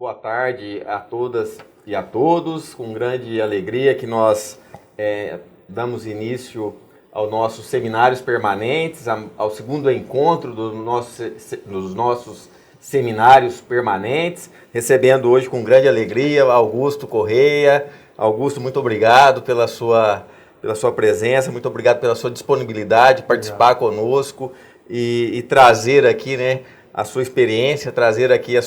Boa tarde a todas e a todos. Com grande alegria que nós damos início aos nossos seminários permanentes, ao segundo encontro dos nossos seminários permanentes, recebendo hoje com grande alegria Augusto Correia. Augusto, muito obrigado pela sua presença, muito obrigado pela sua disponibilidade de participar conosco e trazer aqui, né, a sua experiência, trazer aqui o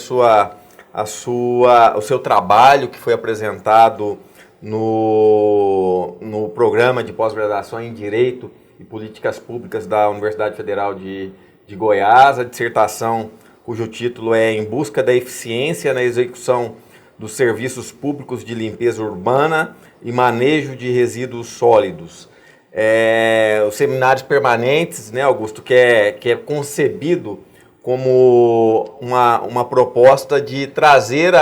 seu trabalho que foi apresentado no programa de pós-graduação em Direito e Políticas Públicas da Universidade Federal de Goiás, a dissertação cujo título é Em Busca da Eficiência na Execução dos Serviços Públicos de Limpeza Urbana e Manejo de Resíduos Sólidos. Os seminários permanentes, né, Augusto, que é concebido como uma proposta de trazer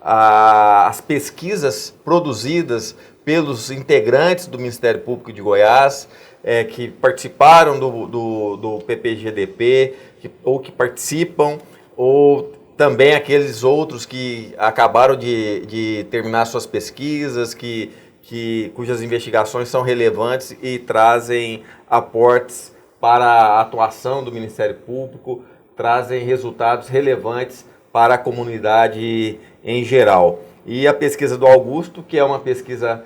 as pesquisas produzidas pelos integrantes do Ministério Público de Goiás, que participaram do PPGDP, ou que participam, ou também aqueles outros que acabaram de terminar suas pesquisas, cujas investigações são relevantes e trazem aportes para a atuação do Ministério Público, trazem resultados relevantes para a comunidade em geral. E a pesquisa do Augusto, que é uma pesquisa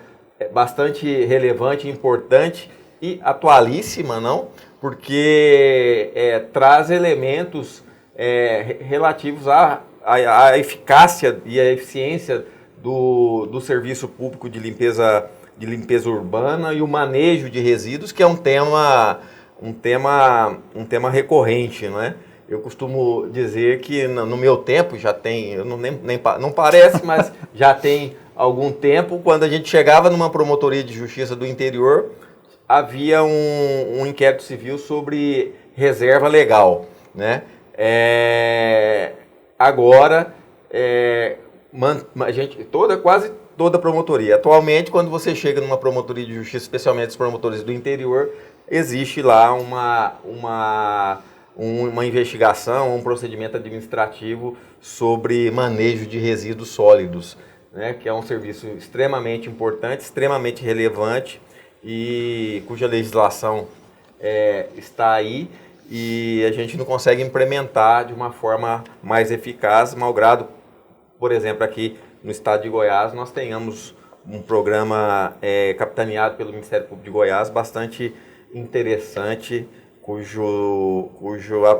bastante relevante, importante e atualíssima, não? Porque traz elementos relativos à eficácia e à eficiência do serviço público de limpeza urbana e o manejo de resíduos, que é um tema recorrente, não é? Eu costumo dizer que no meu tempo já tem, não parece, mas já tem algum tempo, quando a gente chegava numa promotoria de justiça do interior, havia um inquérito civil sobre reserva legal, né? Agora, a gente, quase toda promotoria. Atualmente, quando você chega numa promotoria de justiça, especialmente os promotores do interior, existe lá uma investigação, um procedimento administrativo sobre manejo de resíduos sólidos, né? Que é um serviço extremamente importante, extremamente relevante e cuja legislação está aí e a gente não consegue implementar de uma forma mais eficaz, malgrado, por exemplo, aqui no estado de Goiás, nós tenhamos um programa capitaneado pelo Ministério Público de Goiás bastante interessante, cuja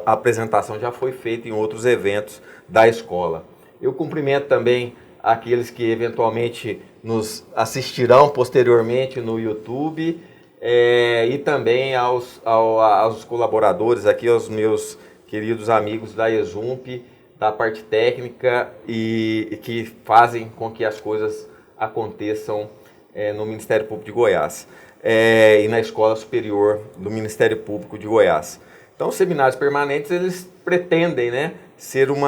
apresentação já foi feita em outros eventos da escola. Eu cumprimento também aqueles que eventualmente nos assistirão posteriormente no YouTube e também aos colaboradores aqui, aos meus queridos amigos da Exump, da parte técnica e que fazem com que as coisas aconteçam no Ministério Público de Goiás e na Escola Superior do Ministério Público de Goiás. Então, os seminários permanentes, eles pretendem, né, ser um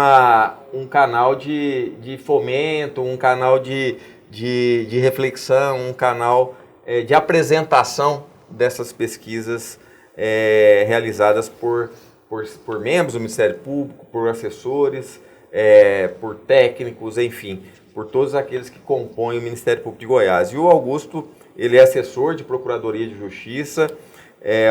canal de fomento, um canal de reflexão, um canal de apresentação dessas pesquisas realizadas por membros do Ministério Público, por assessores, por técnicos, enfim, por todos aqueles que compõem o Ministério Público de Goiás. E o Augusto, ele é assessor de Procuradoria de Justiça.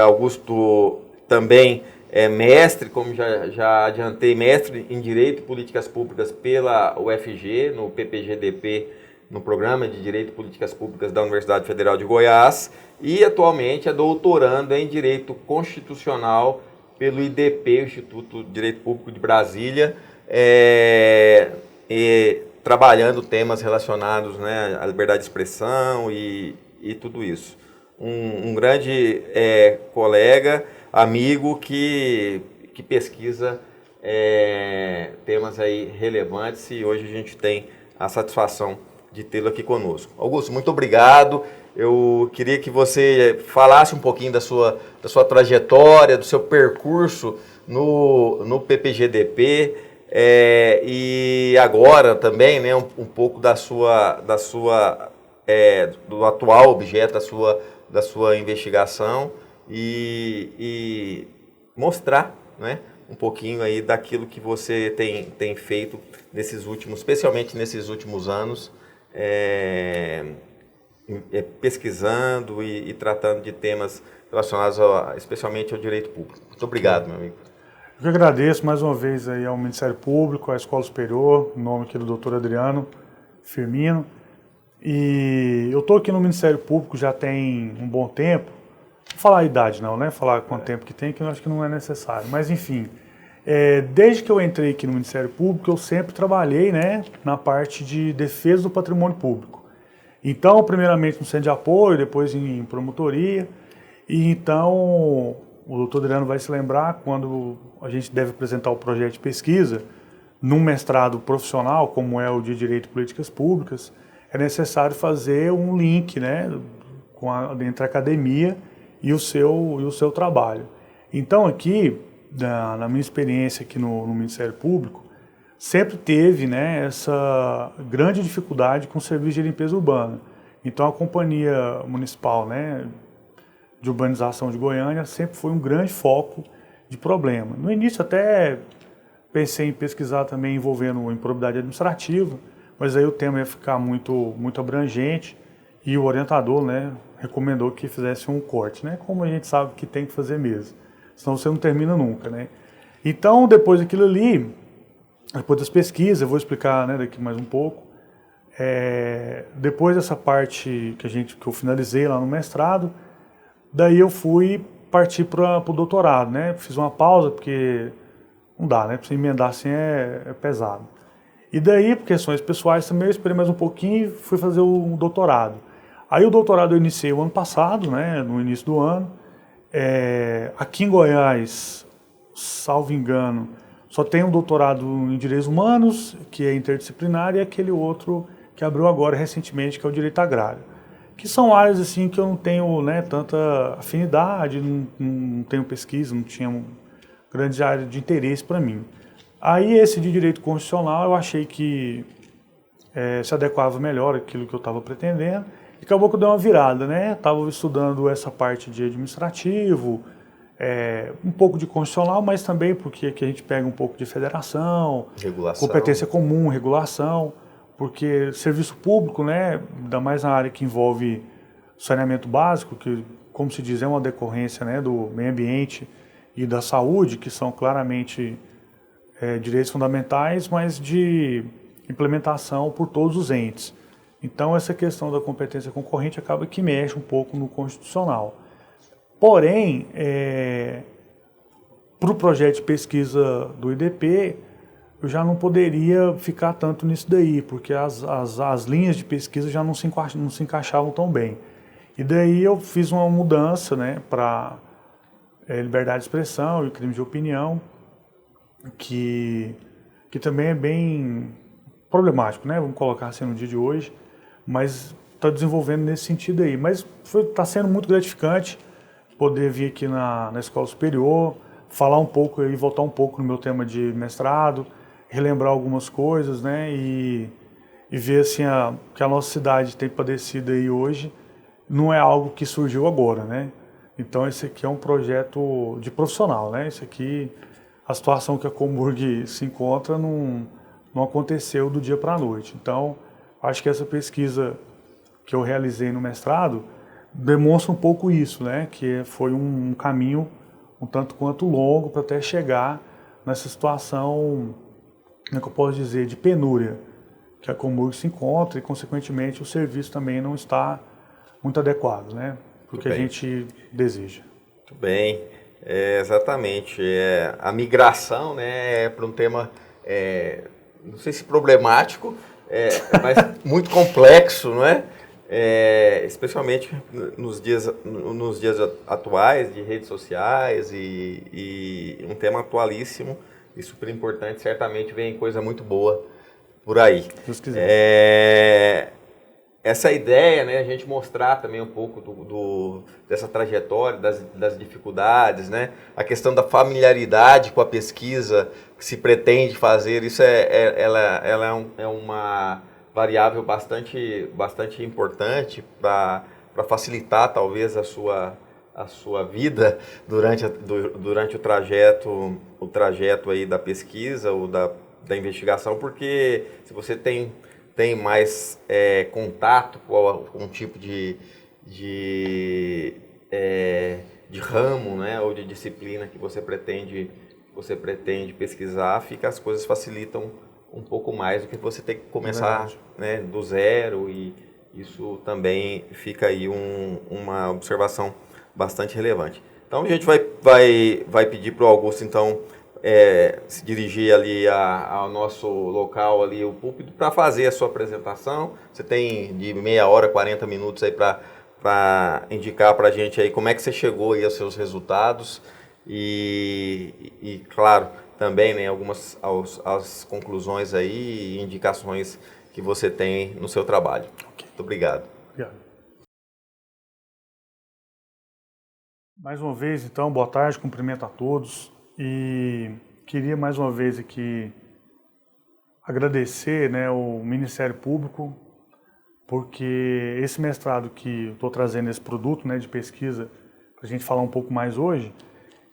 Augusto também é mestre, como já adiantei, mestre em Direito e Políticas Públicas pela UFG, no PPGDP, no Programa de Direito e Políticas Públicas da Universidade Federal de Goiás, e atualmente é doutorando em Direito Constitucional pelo IDP, Instituto de Direito Público de Brasília, trabalhando temas relacionados, né, à liberdade de expressão e tudo isso. Um grande colega, amigo que pesquisa temas aí relevantes e hoje a gente tem a satisfação de tê-lo aqui conosco. Augusto, muito obrigado. Eu queria que você falasse um pouquinho da sua trajetória, do seu percurso no PPGDP e agora também, né, um pouco do atual objeto da sua investigação e mostrar, né, um pouquinho aí daquilo que você tem feito especialmente nesses últimos anos, pesquisando e tratando de temas relacionados especialmente ao direito público. Muito obrigado, meu amigo. Eu que agradeço mais uma vez aí ao Ministério Público, à Escola Superior, em nome aqui do Dr. Adriano Firmino. E eu estou aqui no Ministério Público já tem um bom tempo. Não falar a idade não, né? Falar quanto tempo que tem, que eu acho que não é necessário. Mas enfim, desde que eu entrei aqui no Ministério Público, eu sempre trabalhei, né, na parte de defesa do patrimônio público. Então, primeiramente no centro de apoio, depois em promotoria. E então, o doutor Adriano vai se lembrar, quando a gente deve apresentar o projeto de pesquisa, num mestrado profissional, como é o de Direito e Políticas Públicas, é necessário fazer um link, né, entre a academia e o seu trabalho. Então, aqui, na minha experiência aqui no Ministério Público, sempre teve, né, essa grande dificuldade com o serviço de limpeza urbana. Então, a Companhia Municipal, né, de Urbanização de Goiânia sempre foi um grande foco de problema. No início até pensei em pesquisar também envolvendo improbidade administrativa, mas aí o tema ia ficar muito abrangente e o orientador, né, recomendou que fizesse um corte, né, como a gente sabe que tem que fazer mesmo, senão você não termina nunca, né. Então, depois daquilo ali, depois das pesquisas, eu vou explicar, né, daqui mais um pouco, depois dessa parte que eu finalizei lá no mestrado, daí eu fui partir para o doutorado, né, fiz uma pausa porque não dá, né, para você emendar assim é pesado. E daí, por questões pessoais também, eu esperei mais um pouquinho e fui fazer o doutorado. Aí o doutorado eu iniciei o ano passado, né, no início do ano. Aqui em Goiás, salvo engano, só tem um doutorado em Direitos Humanos, que é interdisciplinar, e aquele outro que abriu agora recentemente, que é o Direito Agrário. Que são áreas assim que eu não tenho, né, tanta afinidade, não tenho pesquisa, não tinha grande área de interesse para mim. Aí esse de direito constitucional eu achei que se adequava melhor àquilo que eu estava pretendendo. E acabou que eu dei uma virada, né? Estava estudando essa parte de administrativo, um pouco de constitucional, mas também porque aqui a gente pega um pouco de federação, regulação, competência comum, regulação, porque serviço público, né, ainda mais na área que envolve saneamento básico, que, como se diz, é uma decorrência, né, do meio ambiente e da saúde, que são claramente direitos fundamentais, mas de implementação por todos os entes. Então, essa questão da competência concorrente acaba que mexe um pouco no constitucional. Porém, para o projeto de pesquisa do IDP, eu já não poderia ficar tanto nisso daí, porque as linhas de pesquisa já não se encaixavam tão bem. E daí eu fiz uma mudança, né, para liberdade de expressão e crime de opinião, que também é bem problemático, né? Vamos colocar assim no dia de hoje, mas está desenvolvendo nesse sentido aí. Mas está sendo muito gratificante poder vir aqui na Escola Superior, falar um pouco e voltar um pouco no meu tema de mestrado, relembrar algumas coisas, né? E ver assim que a nossa cidade tem padecido aí hoje não é algo que surgiu agora, né? Então esse aqui é um projeto de profissional, né? Esse aqui, a situação que a Comburg se encontra não aconteceu do dia para a noite. Então, acho que essa pesquisa que eu realizei no mestrado demonstra um pouco isso, né? Que foi um caminho um tanto quanto longo para até chegar nessa situação, como é que eu posso dizer, de penúria que a Comburg se encontra e, consequentemente, o serviço também não está muito adequado, né? Para o que a gente deseja. Muito bem. Exatamente. A migração, né, para um tema, não sei se problemático, mas muito complexo, não é? Especialmente nos dias atuais de redes sociais e um tema atualíssimo e super importante. Certamente vem coisa muito boa por aí. Se Deus quiser. Essa ideia, né, a gente mostrar também um pouco dessa trajetória, das dificuldades, né, a questão da familiaridade com a pesquisa que se pretende fazer, isso ela é uma variável bastante importante para facilitar talvez a sua a sua vida durante o trajeto aí da pesquisa ou da investigação, porque se você tem mais contato com um tipo de ramo, né, ou de disciplina que você pretende pesquisar, as coisas facilitam um pouco mais do que você ter que começar, né, do zero, e isso também fica aí uma observação bastante relevante. Então a gente vai pedir para o Augusto, então, se dirigir ali ao nosso local, ali, o púlpito, para fazer a sua apresentação. Você tem de meia hora, 40 minutos aí para indicar para a gente aí como é que você chegou aí aos seus resultados e claro, também, né, as conclusões aí e indicações que você tem no seu trabalho. Okay. Muito obrigado. Obrigado. Mais uma vez, então, boa tarde, cumprimento a todos e queria mais uma vez aqui agradecer, né, o Ministério Público, porque esse mestrado que eu estou trazendo, esse produto, né, de pesquisa, para a gente falar um pouco mais hoje,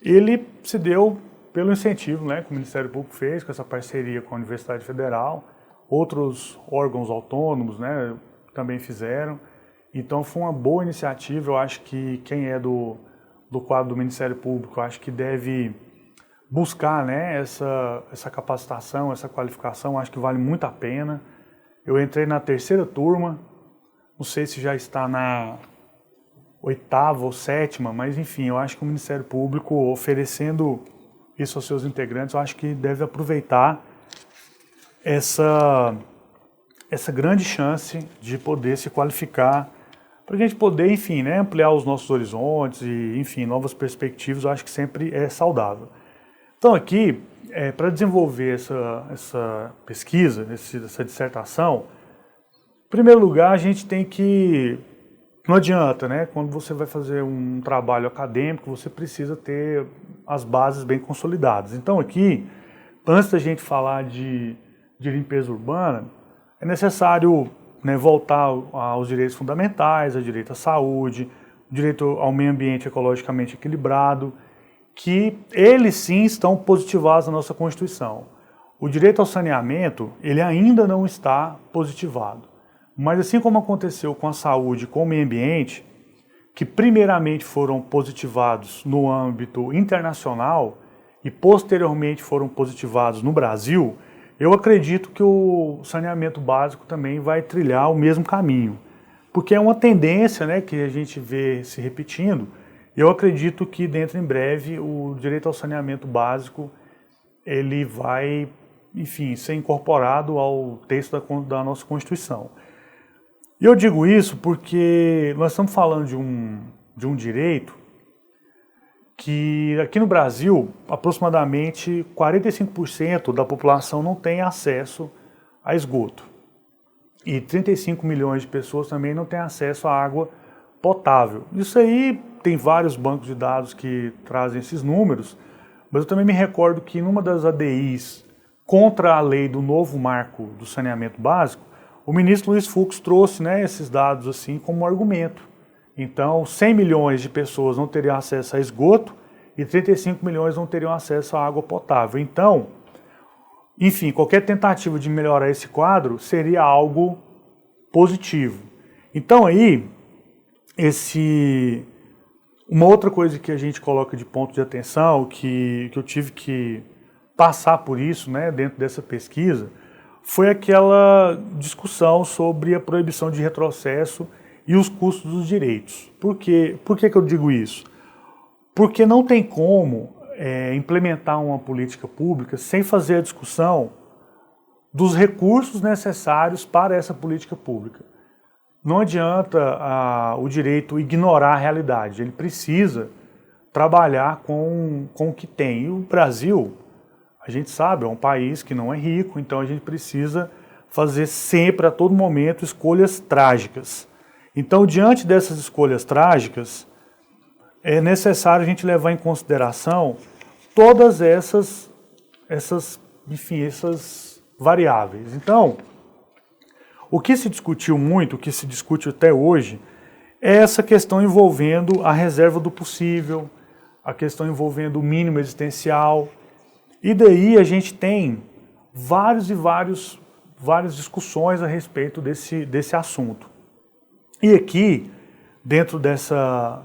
ele se deu pelo incentivo, né, que o Ministério Público fez com essa parceria com a Universidade Federal, outros órgãos autônomos, né, também fizeram. Então foi uma boa iniciativa. Eu acho que quem é do quadro do Ministério Público, eu acho que deve buscar, né, essa capacitação, essa qualificação. Eu acho que vale muito a pena. Eu entrei na 3ª turma, não sei se já está na 8ª ou 7ª, mas enfim, eu acho que o Ministério Público, oferecendo isso aos seus integrantes, eu acho que deve aproveitar essa grande chance de poder se qualificar, para a gente poder, enfim, né, ampliar os nossos horizontes e, enfim, novas perspectivas. Eu acho que sempre é saudável. Então aqui, para desenvolver essa pesquisa, essa dissertação, em primeiro lugar, a gente tem que... Não adianta, né? Quando você vai fazer um trabalho acadêmico, você precisa ter as bases bem consolidadas. Então aqui, antes da gente falar de limpeza urbana, é necessário, né, voltar aos direitos fundamentais, ao direito à saúde, o direito ao meio ambiente ecologicamente equilibrado, que eles sim estão positivados na nossa Constituição. O direito ao saneamento, ele ainda não está positivado. Mas assim como aconteceu com a saúde e com o meio ambiente, que primeiramente foram positivados no âmbito internacional e posteriormente foram positivados no Brasil, eu acredito que o saneamento básico também vai trilhar o mesmo caminho. Porque é uma tendência, né, que a gente vê se repetindo. Eu acredito que dentro em breve o direito ao saneamento básico ele vai, enfim, ser incorporado ao texto da nossa Constituição. E eu digo isso porque nós estamos falando de um direito que aqui no Brasil aproximadamente 45% da população não tem acesso a esgoto. E 35 milhões de pessoas também não têm acesso à água potável. Isso aí tem vários bancos de dados que trazem esses números, mas eu também me recordo que numa das ADIs contra a lei do novo marco do saneamento básico, o ministro Luiz Fux trouxe, né, esses dados assim como argumento. Então, 100 milhões de pessoas não teriam acesso a esgoto e 35 milhões não teriam acesso à água potável. Então, enfim, qualquer tentativa de melhorar esse quadro seria algo positivo. Então aí, uma outra coisa que a gente coloca de ponto de atenção, que eu tive que passar por isso, né, dentro dessa pesquisa, foi aquela discussão sobre a proibição de retrocesso e os custos dos direitos. Por que eu digo isso? Porque não tem como implementar uma política pública sem fazer a discussão dos recursos necessários para essa política pública. Não adianta o direito ignorar a realidade, ele precisa trabalhar com o que tem. E o Brasil, a gente sabe, é um país que não é rico, então a gente precisa fazer sempre, a todo momento, escolhas trágicas. Então, diante dessas escolhas trágicas, é necessário a gente levar em consideração todas essas variáveis. Então, o que se discutiu muito, o que se discute até hoje, é essa questão envolvendo a reserva do possível, a questão envolvendo o mínimo existencial. E daí a gente tem várias discussões a respeito desse assunto. E aqui, dentro dessa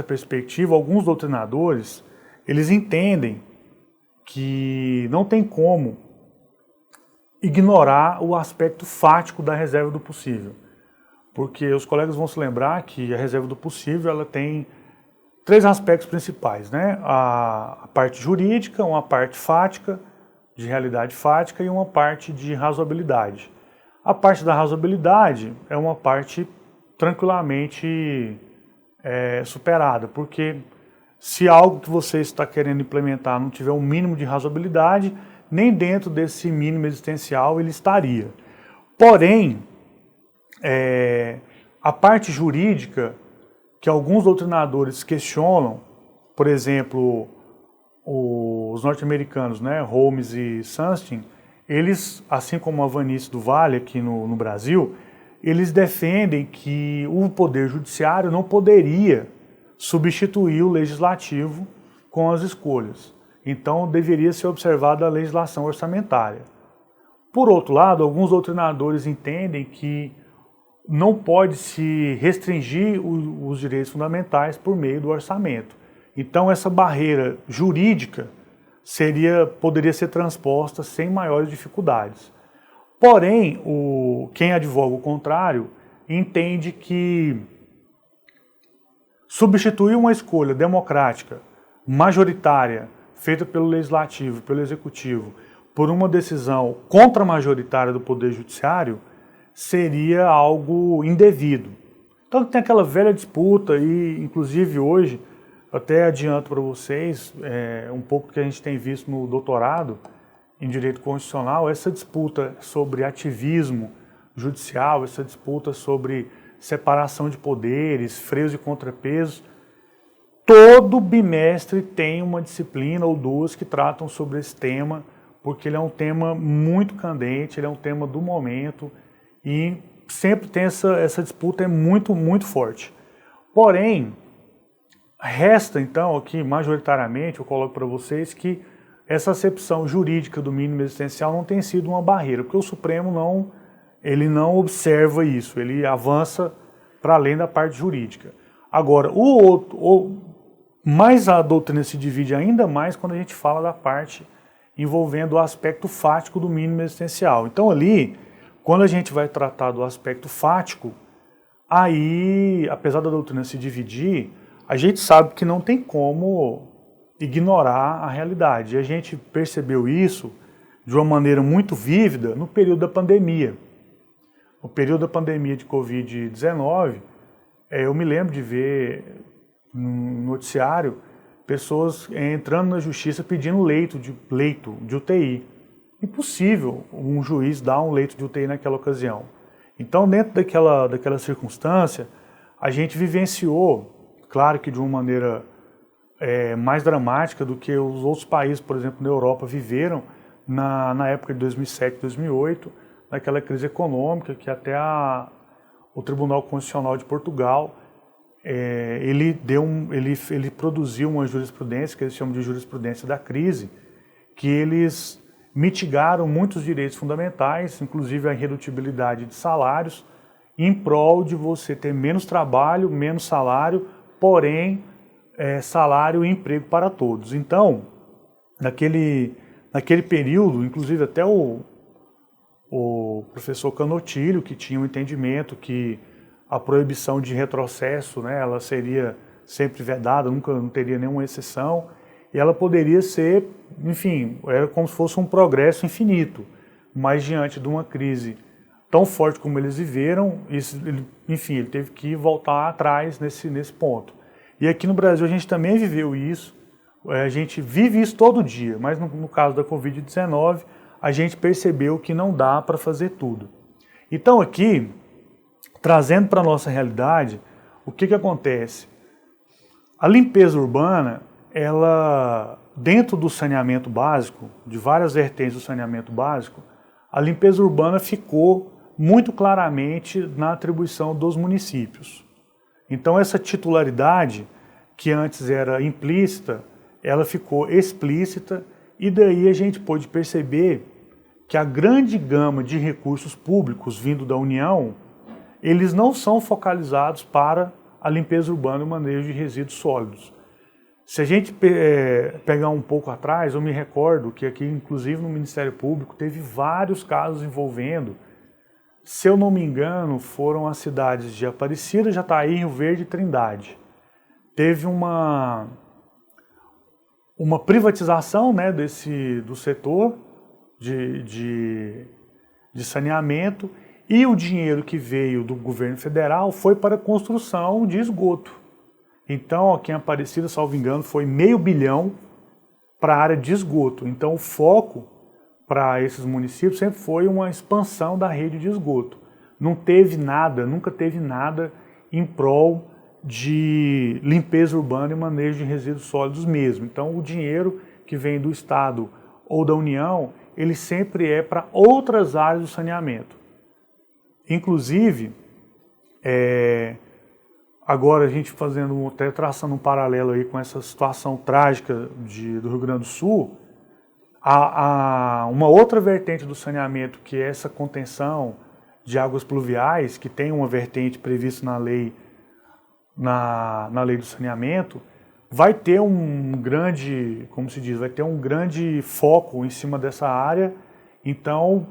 perspectiva, alguns doutrinadores, eles entendem que não tem como ignorar o aspecto fático da reserva do possível. Porque os colegas vão se lembrar que a reserva do possível ela tem 3 aspectos principais, né? A parte jurídica, uma parte fática, de realidade fática, e uma parte de razoabilidade. A parte da razoabilidade é uma parte tranquilamente superada, porque se algo que você está querendo implementar não tiver um mínimo de razoabilidade, nem dentro desse mínimo existencial ele estaria. Porém, a parte jurídica, que alguns doutrinadores questionam, por exemplo, os norte-americanos, né, Holmes e Sunstein, eles, assim como a Vanice do Vale aqui no Brasil, eles defendem que o Poder Judiciário não poderia substituir o Legislativo com as escolhas. Então, deveria ser observada a legislação orçamentária. Por outro lado, alguns doutrinadores entendem que não pode se restringir os direitos fundamentais por meio do orçamento. Então, essa barreira jurídica poderia ser transposta sem maiores dificuldades. Porém, quem advoga o contrário entende que substituir uma escolha democrática, majoritária, feita pelo Legislativo, pelo Executivo, por uma decisão contra-majoritária do Poder Judiciário, seria algo indevido. Então tem aquela velha disputa e, inclusive hoje, até adianto para vocês um pouco do que a gente tem visto no doutorado em Direito Constitucional, essa disputa sobre ativismo judicial, essa disputa sobre separação de poderes, freios e contrapesos. Todo bimestre tem uma disciplina ou 2 que tratam sobre esse tema, porque ele é um tema muito candente, ele é um tema do momento e sempre tem essa disputa muito, muito forte. Porém, resta então aqui, majoritariamente, eu coloco para vocês que essa acepção jurídica do mínimo existencial não tem sido uma barreira, porque o Supremo não observa isso, ele avança para além da parte jurídica. Agora, mas a doutrina se divide ainda mais quando a gente fala da parte envolvendo o aspecto fático do mínimo existencial. Então ali, quando a gente vai tratar do aspecto fático, aí, apesar da doutrina se dividir, a gente sabe que não tem como ignorar a realidade. E a gente percebeu isso de uma maneira muito vívida no período da pandemia. No período da pandemia de Covid-19, eu me lembro de ver no noticiário pessoas entrando na justiça pedindo leito de UTI. Impossível um juiz dar um leito de UTI naquela ocasião. Então, dentro daquela circunstância, a gente vivenciou, claro que de uma maneira mais dramática do que os outros países, por exemplo, na Europa, viveram na época de 2007, 2008, naquela crise econômica que até o Tribunal Constitucional de Portugal ele produziu uma jurisprudência, que eles chamam de jurisprudência da crise, que eles mitigaram muitos direitos fundamentais, inclusive a irredutibilidade de salários, em prol de você ter menos trabalho, menos salário, porém salário e emprego para todos. Então, naquele período, inclusive até o professor Canotilho, que tinha um entendimento que a proibição de retrocesso, né, ela seria sempre vedada, nunca não teria nenhuma exceção, e ela poderia ser, enfim, era como se fosse um progresso infinito, mas diante de uma crise tão forte como eles viveram, ele teve que voltar atrás nesse ponto. E aqui no Brasil a gente também viveu isso, a gente vive isso todo dia, mas no caso da Covid-19, a gente percebeu que não dá para fazer tudo. Então aqui, trazendo para a nossa realidade, o que acontece? A limpeza urbana, ela, dentro do saneamento básico, de várias vertentes do saneamento básico, a limpeza urbana ficou muito claramente na atribuição dos municípios. Então essa titularidade, que antes era implícita, ela ficou explícita, e daí a gente pôde perceber que a grande gama de recursos públicos vindo da União, eles não são focalizados para a limpeza urbana e o manejo de resíduos sólidos. Se a gente pegar um pouco atrás, eu me recordo que aqui, inclusive no Ministério Público, teve vários casos envolvendo, se eu não me engano, foram as cidades de Aparecida, Jataí, Rio Verde e Trindade. Teve uma privatização, né, do setor de saneamento, e o dinheiro que veio do governo federal foi para a construção de esgoto. Então, aqui em Aparecida, salvo engano, foi R$500 milhão para a área de esgoto. Então, o foco para esses municípios sempre foi uma expansão da rede de esgoto. Não teve nada, nunca teve nada em prol de limpeza urbana e manejo de resíduos sólidos mesmo. Então, o dinheiro que vem do Estado ou da União, ele sempre é para outras áreas do saneamento. Inclusive, agora a gente até traçando um paralelo aí com essa situação trágica do Rio Grande do Sul, há uma outra vertente do saneamento, que é essa contenção de águas pluviais, que tem uma vertente prevista na lei do saneamento, vai ter um grande, como se diz, vai ter um grande foco em cima dessa área. Então,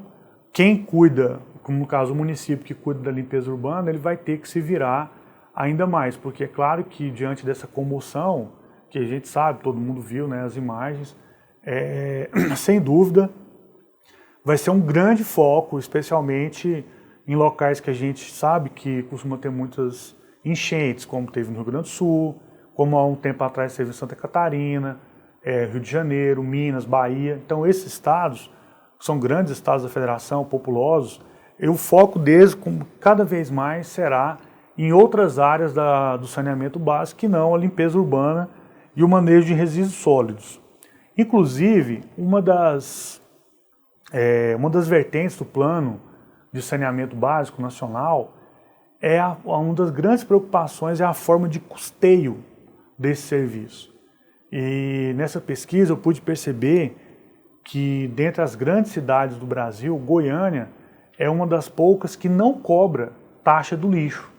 quem cuida, como no caso o município que cuida da limpeza urbana, ele vai ter que se virar ainda mais, porque é claro que diante dessa comoção, que a gente sabe, todo mundo viu, né, as imagens, sem dúvida, vai ser um grande foco, especialmente em locais que a gente sabe que costuma ter muitas enchentes, como teve no Rio Grande do Sul, como há um tempo atrás teve em Santa Catarina, Rio de Janeiro, Minas, Bahia. Então esses estados, que são grandes estados da federação, populosos, e o foco deles, cada vez mais, será em outras áreas do saneamento básico, que não a limpeza urbana e o manejo de resíduos sólidos. Inclusive, uma das vertentes do plano de saneamento básico nacional uma das grandes preocupações é a forma de custeio desse serviço. E nessa pesquisa eu pude perceber que dentre as grandes cidades do Brasil, Goiânia é uma das poucas que não cobra taxa do lixo.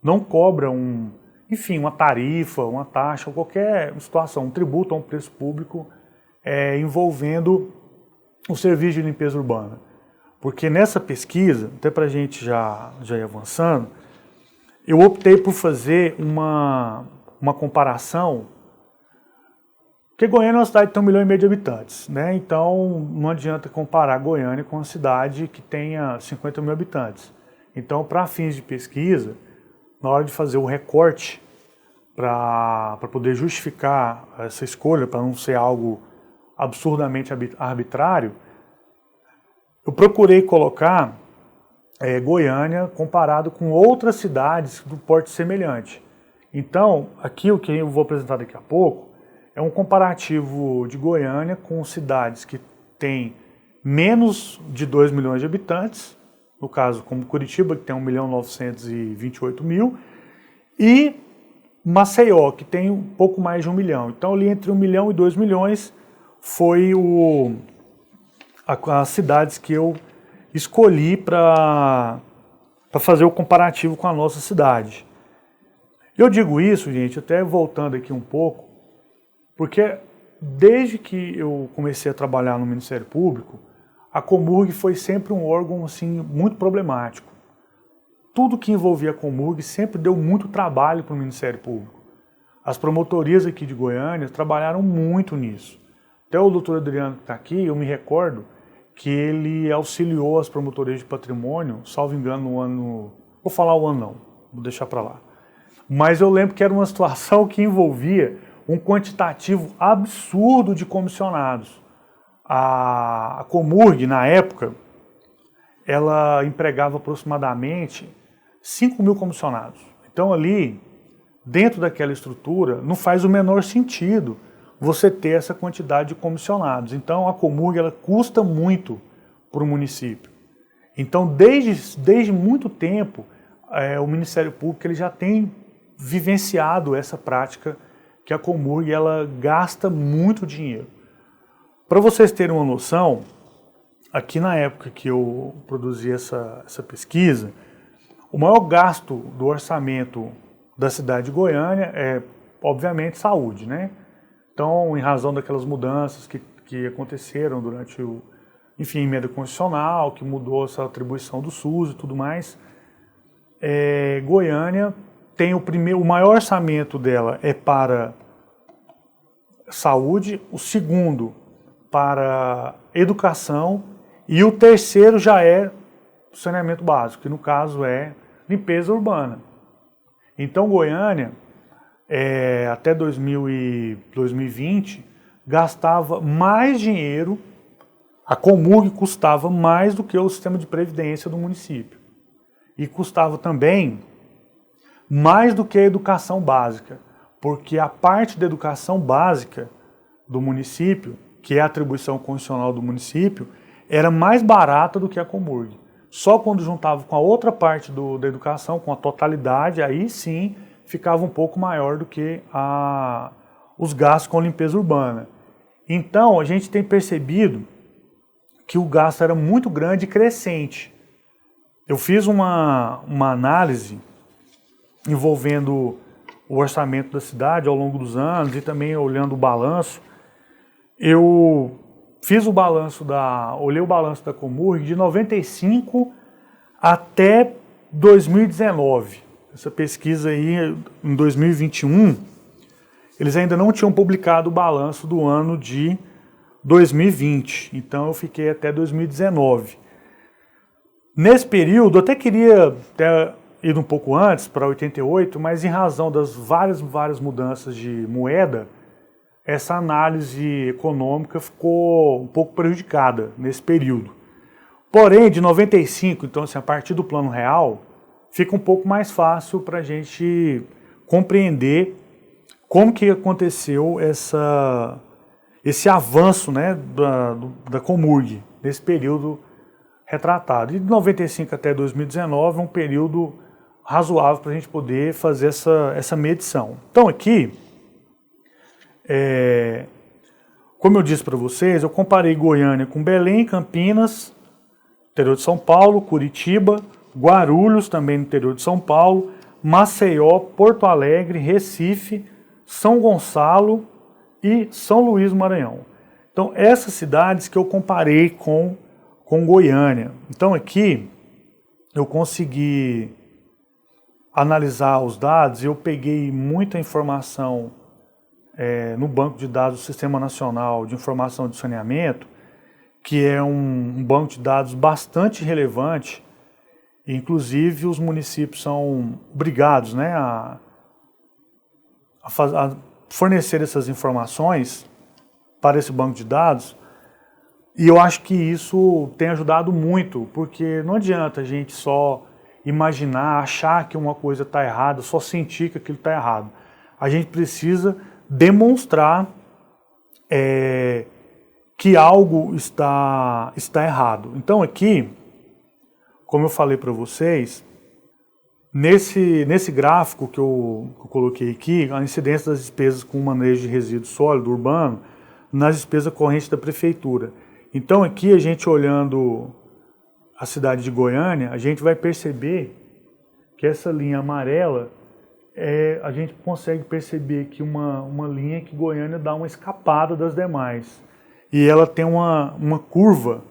Não cobra uma tarifa, uma taxa, qualquer situação, um tributo a um preço público envolvendo o serviço de limpeza urbana. Porque nessa pesquisa, até para a gente já ir avançando, eu optei por fazer uma comparação, porque Goiânia é uma cidade que tem 1,5 milhão de habitantes, né? Então não adianta comparar Goiânia com uma cidade que tenha 50 mil habitantes. Então, para fins de pesquisa, na hora de fazer o recorte, para poder justificar essa escolha, para não ser algo absurdamente arbitrário, eu procurei colocar Goiânia comparado com outras cidades do porte semelhante. Então, aqui o que eu vou apresentar daqui a pouco é um comparativo de Goiânia com cidades que têm menos de 2 milhões de habitantes, no caso como Curitiba, que tem 1.928.000, e Maceió, que tem um pouco mais de 1 milhão. Então, ali entre 1 milhão e 2 milhões foi as cidades que eu escolhi para fazer o comparativo com a nossa cidade. Eu digo isso, gente, até voltando aqui um pouco, porque desde que eu comecei a trabalhar no Ministério Público, a Comurg foi sempre um órgão assim, muito problemático. Tudo que envolvia a Comurg sempre deu muito trabalho para o Ministério Público. As promotorias aqui de Goiânia trabalharam muito nisso. Até o doutor Adriano que está aqui, eu me recordo que ele auxiliou as promotorias de patrimônio, salvo engano, no ano... Vou falar o ano não, vou deixar para lá. Mas eu lembro que era uma situação que envolvia um quantitativo absurdo de comissionados. A Comurg, na época, ela empregava aproximadamente 5 mil comissionados. Então ali, dentro daquela estrutura, não faz o menor sentido você ter essa quantidade de comissionados. Então a Comurg ela custa muito para o município. Então, desde muito tempo, o Ministério Público ele já tem vivenciado essa prática que a Comurg ela gasta muito dinheiro. Para vocês terem uma noção, aqui na época que eu produzi essa pesquisa, o maior gasto do orçamento da cidade de Goiânia é, obviamente, saúde, né? Então, em razão daquelas mudanças que aconteceram durante a emenda constitucional, que mudou essa atribuição do SUS e tudo mais, Goiânia tem o maior orçamento dela é para saúde, o segundo para educação e o terceiro já é saneamento básico, que no caso é limpeza urbana. Então Goiânia, até 2020, gastava mais dinheiro, a Comurg custava mais do que o sistema de previdência do município. E custava também mais do que a educação básica, porque a parte da educação básica do município, que é a atribuição constitucional do município, era mais barata do que a Comurg. Só quando juntava com a outra parte da educação, com a totalidade, aí sim ficava um pouco maior do que os gastos com limpeza urbana. Então, a gente tem percebido que o gasto era muito grande e crescente. Eu fiz uma análise envolvendo o orçamento da cidade ao longo dos anos e também olhando o balanço. Eu olhei o balanço da Comurg de 95 até 2019. Essa pesquisa aí, em 2021, eles ainda não tinham publicado o balanço do ano de 2020. Então eu fiquei até 2019. Nesse período, eu até queria ter ido um pouco antes, para 88, mas em razão das várias mudanças de moeda, essa análise econômica ficou um pouco prejudicada nesse período. Porém, de 95, então assim, a partir do Plano Real, fica um pouco mais fácil para a gente compreender como que aconteceu esse avanço, né, da Comurg nesse período retratado. E de 95 até 2019 é um período razoável para a gente poder fazer essa medição. Então aqui, como eu disse para vocês, eu comparei Goiânia com Belém, Campinas, interior de São Paulo, Curitiba, Guarulhos, também no interior de São Paulo, Maceió, Porto Alegre, Recife, São Gonçalo e São Luís do Maranhão. Então, essas cidades que eu comparei com Goiânia. Então, aqui eu consegui analisar os dados e eu peguei muita informação no banco de dados do Sistema Nacional de Informação de Saneamento, que é um banco de dados bastante relevante. Inclusive, os municípios são obrigados, né, a fornecer essas informações para esse banco de dados. E eu acho que isso tem ajudado muito, porque não adianta a gente só imaginar, achar que uma coisa está errada, só sentir que aquilo está errado. A gente precisa demonstrar que algo está errado. Então aqui, como eu falei para vocês, nesse gráfico que eu coloquei aqui, a incidência das despesas com manejo de resíduo sólido urbano nas despesas correntes da prefeitura. Então aqui a gente olhando a cidade de Goiânia, a gente vai perceber que essa linha amarela, a gente consegue perceber aqui uma linha que Goiânia dá uma escapada das demais. E ela tem uma curva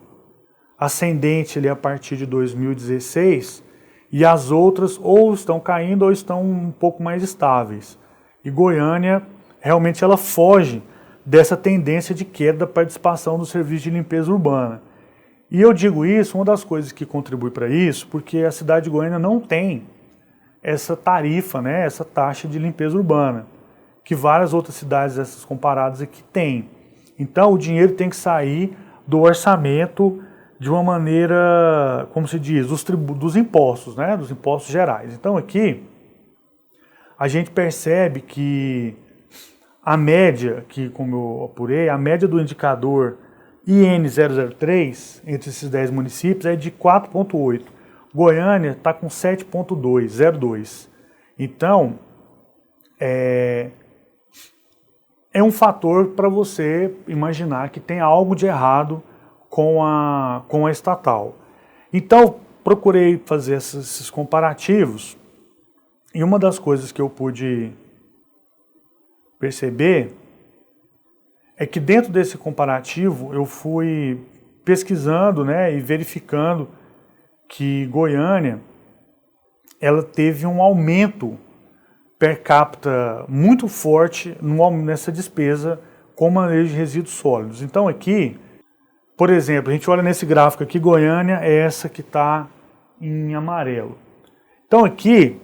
ascendente ali a partir de 2016, e as outras ou estão caindo ou estão um pouco mais estáveis. E Goiânia, realmente ela foge dessa tendência de queda da participação do serviço de limpeza urbana. E eu digo isso, uma das coisas que contribui para isso, porque a cidade de Goiânia não tem essa tarifa, né, essa taxa de limpeza urbana, que várias outras cidades essas comparadas aqui têm. Então o dinheiro tem que sair do orçamento de uma maneira, como se diz, dos impostos, né, dos impostos gerais. Então aqui a gente percebe que a média, que como eu apurei, a média do indicador IN003, entre esses 10 municípios, é de 4,8. Goiânia está com 7,02. Então, é um fator para você imaginar que tem algo de errado com a estatal. Então, procurei fazer esses comparativos e uma das coisas que eu pude perceber é que dentro desse comparativo eu fui pesquisando, né, e verificando que Goiânia ela teve um aumento per capita muito forte nessa despesa com manejo de resíduos sólidos. Então aqui, por exemplo, a gente olha nesse gráfico aqui, Goiânia é essa que está em amarelo. Então aqui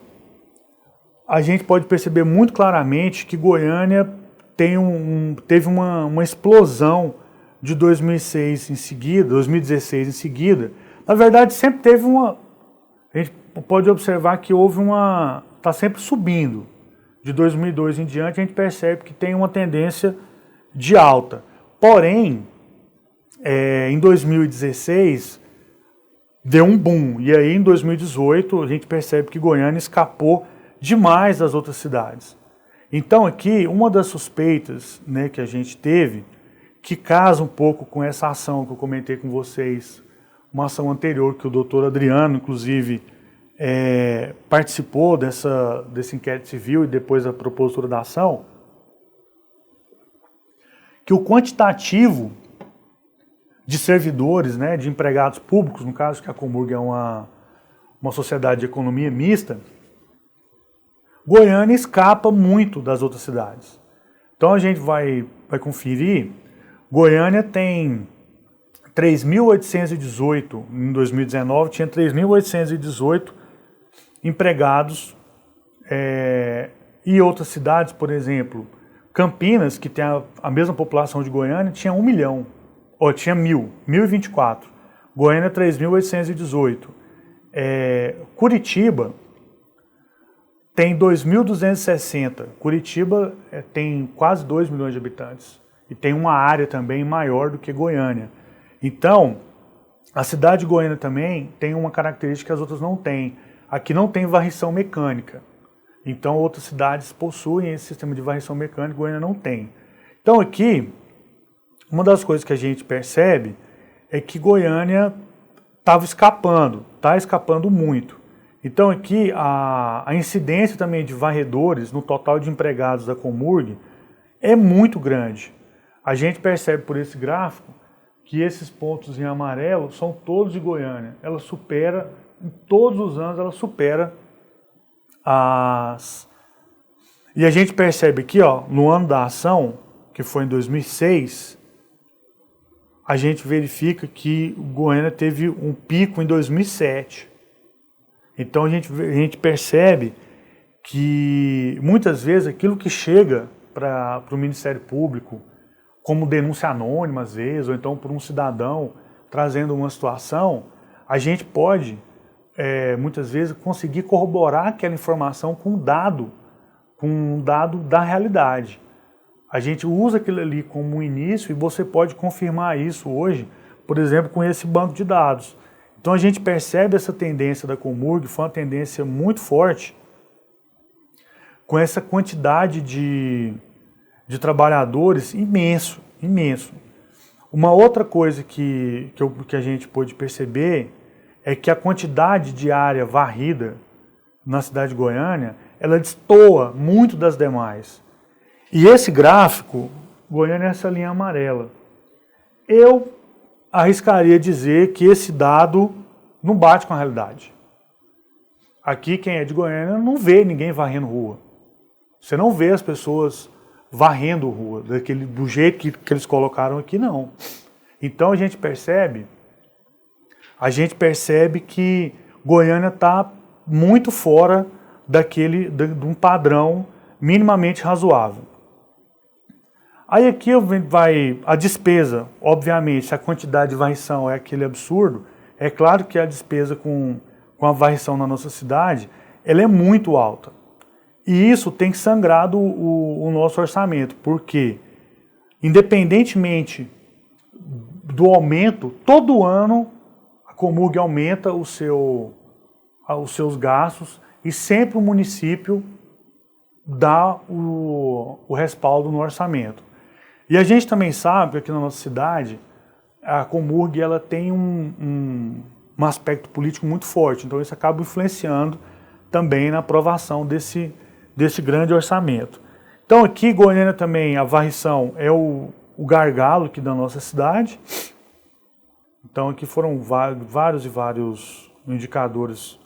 a gente pode perceber muito claramente que Goiânia teve uma explosão de 2016 em seguida. Na verdade, sempre teve a gente pode observar que está sempre subindo. De 2002 em diante, a gente percebe que tem uma tendência de alta. Porém, em 2016, deu um boom. E aí, em 2018, a gente percebe que Goiânia escapou demais das outras cidades. Então aqui, uma das suspeitas, né, que a gente teve, que casa um pouco com essa ação que eu comentei com vocês, uma ação anterior que o doutor Adriano, inclusive, participou desse inquérito civil e depois da propositura da ação, que o quantitativo de servidores, né, de empregados públicos, no caso que a Comurg é uma sociedade de economia mista, Goiânia escapa muito das outras cidades. Então a gente vai conferir, Goiânia tem 3.818, em 2019 tinha 3.818 empregados, e outras cidades, por exemplo, Campinas, que tem a mesma população de Goiânia, tinha 1 milhão, ou tinha 1.024. Goiânia 3.818. Curitiba tem 2.260. Curitiba tem quase 2 milhões de habitantes. E tem uma área também maior do que Goiânia. Então, a cidade de Goiânia também tem uma característica que as outras não têm. Aqui não tem varrição mecânica. Então, outras cidades possuem esse sistema de varrição mecânica, Goiânia não tem. Então, aqui, uma das coisas que a gente percebe é que Goiânia está escapando muito. Então aqui a incidência também de varredores no total de empregados da Comurg é muito grande. A gente percebe por esse gráfico que esses pontos em amarelo são todos de Goiânia. Ela supera, em todos os anos ela supera as... E a gente percebe aqui, ó, no ano da ação, que foi em 2006, a gente verifica que Goiânia teve um pico em 2007. Então a gente percebe que muitas vezes aquilo que chega para o Ministério Público, como denúncia anônima às vezes, ou então por um cidadão trazendo uma situação, a gente pode muitas vezes conseguir corroborar aquela informação com um dado da realidade. A gente usa aquilo ali como um início e você pode confirmar isso hoje, por exemplo, com esse banco de dados. Então a gente percebe essa tendência da Comurg, foi uma tendência muito forte, com essa quantidade de trabalhadores imenso. Uma outra coisa que a gente pôde perceber é que a quantidade de área varrida na cidade de Goiânia, ela destoa muito das demais. E esse gráfico, Goiânia é essa linha amarela. Eu arriscaria dizer que esse dado não bate com a realidade. Aqui, quem é de Goiânia não vê ninguém varrendo rua. Você não vê as pessoas varrendo rua, do jeito que eles colocaram aqui, não. Então a gente percebe que Goiânia está muito fora de um padrão minimamente razoável. Aí aqui a despesa, obviamente, se a quantidade de varrição é aquele absurdo, é claro que a despesa com a varrição na nossa cidade, ela é muito alta. E isso tem sangrado o nosso orçamento, porque, independentemente do aumento, todo ano a Comurg aumenta os seus gastos e sempre o município dá o respaldo no orçamento. E a gente também sabe que aqui na nossa cidade, a Comurg ela tem um aspecto político muito forte, então isso acaba influenciando também na aprovação desse grande orçamento. Então aqui em Goiânia também a varrição é o gargalo aqui da nossa cidade. Então aqui foram vários indicadores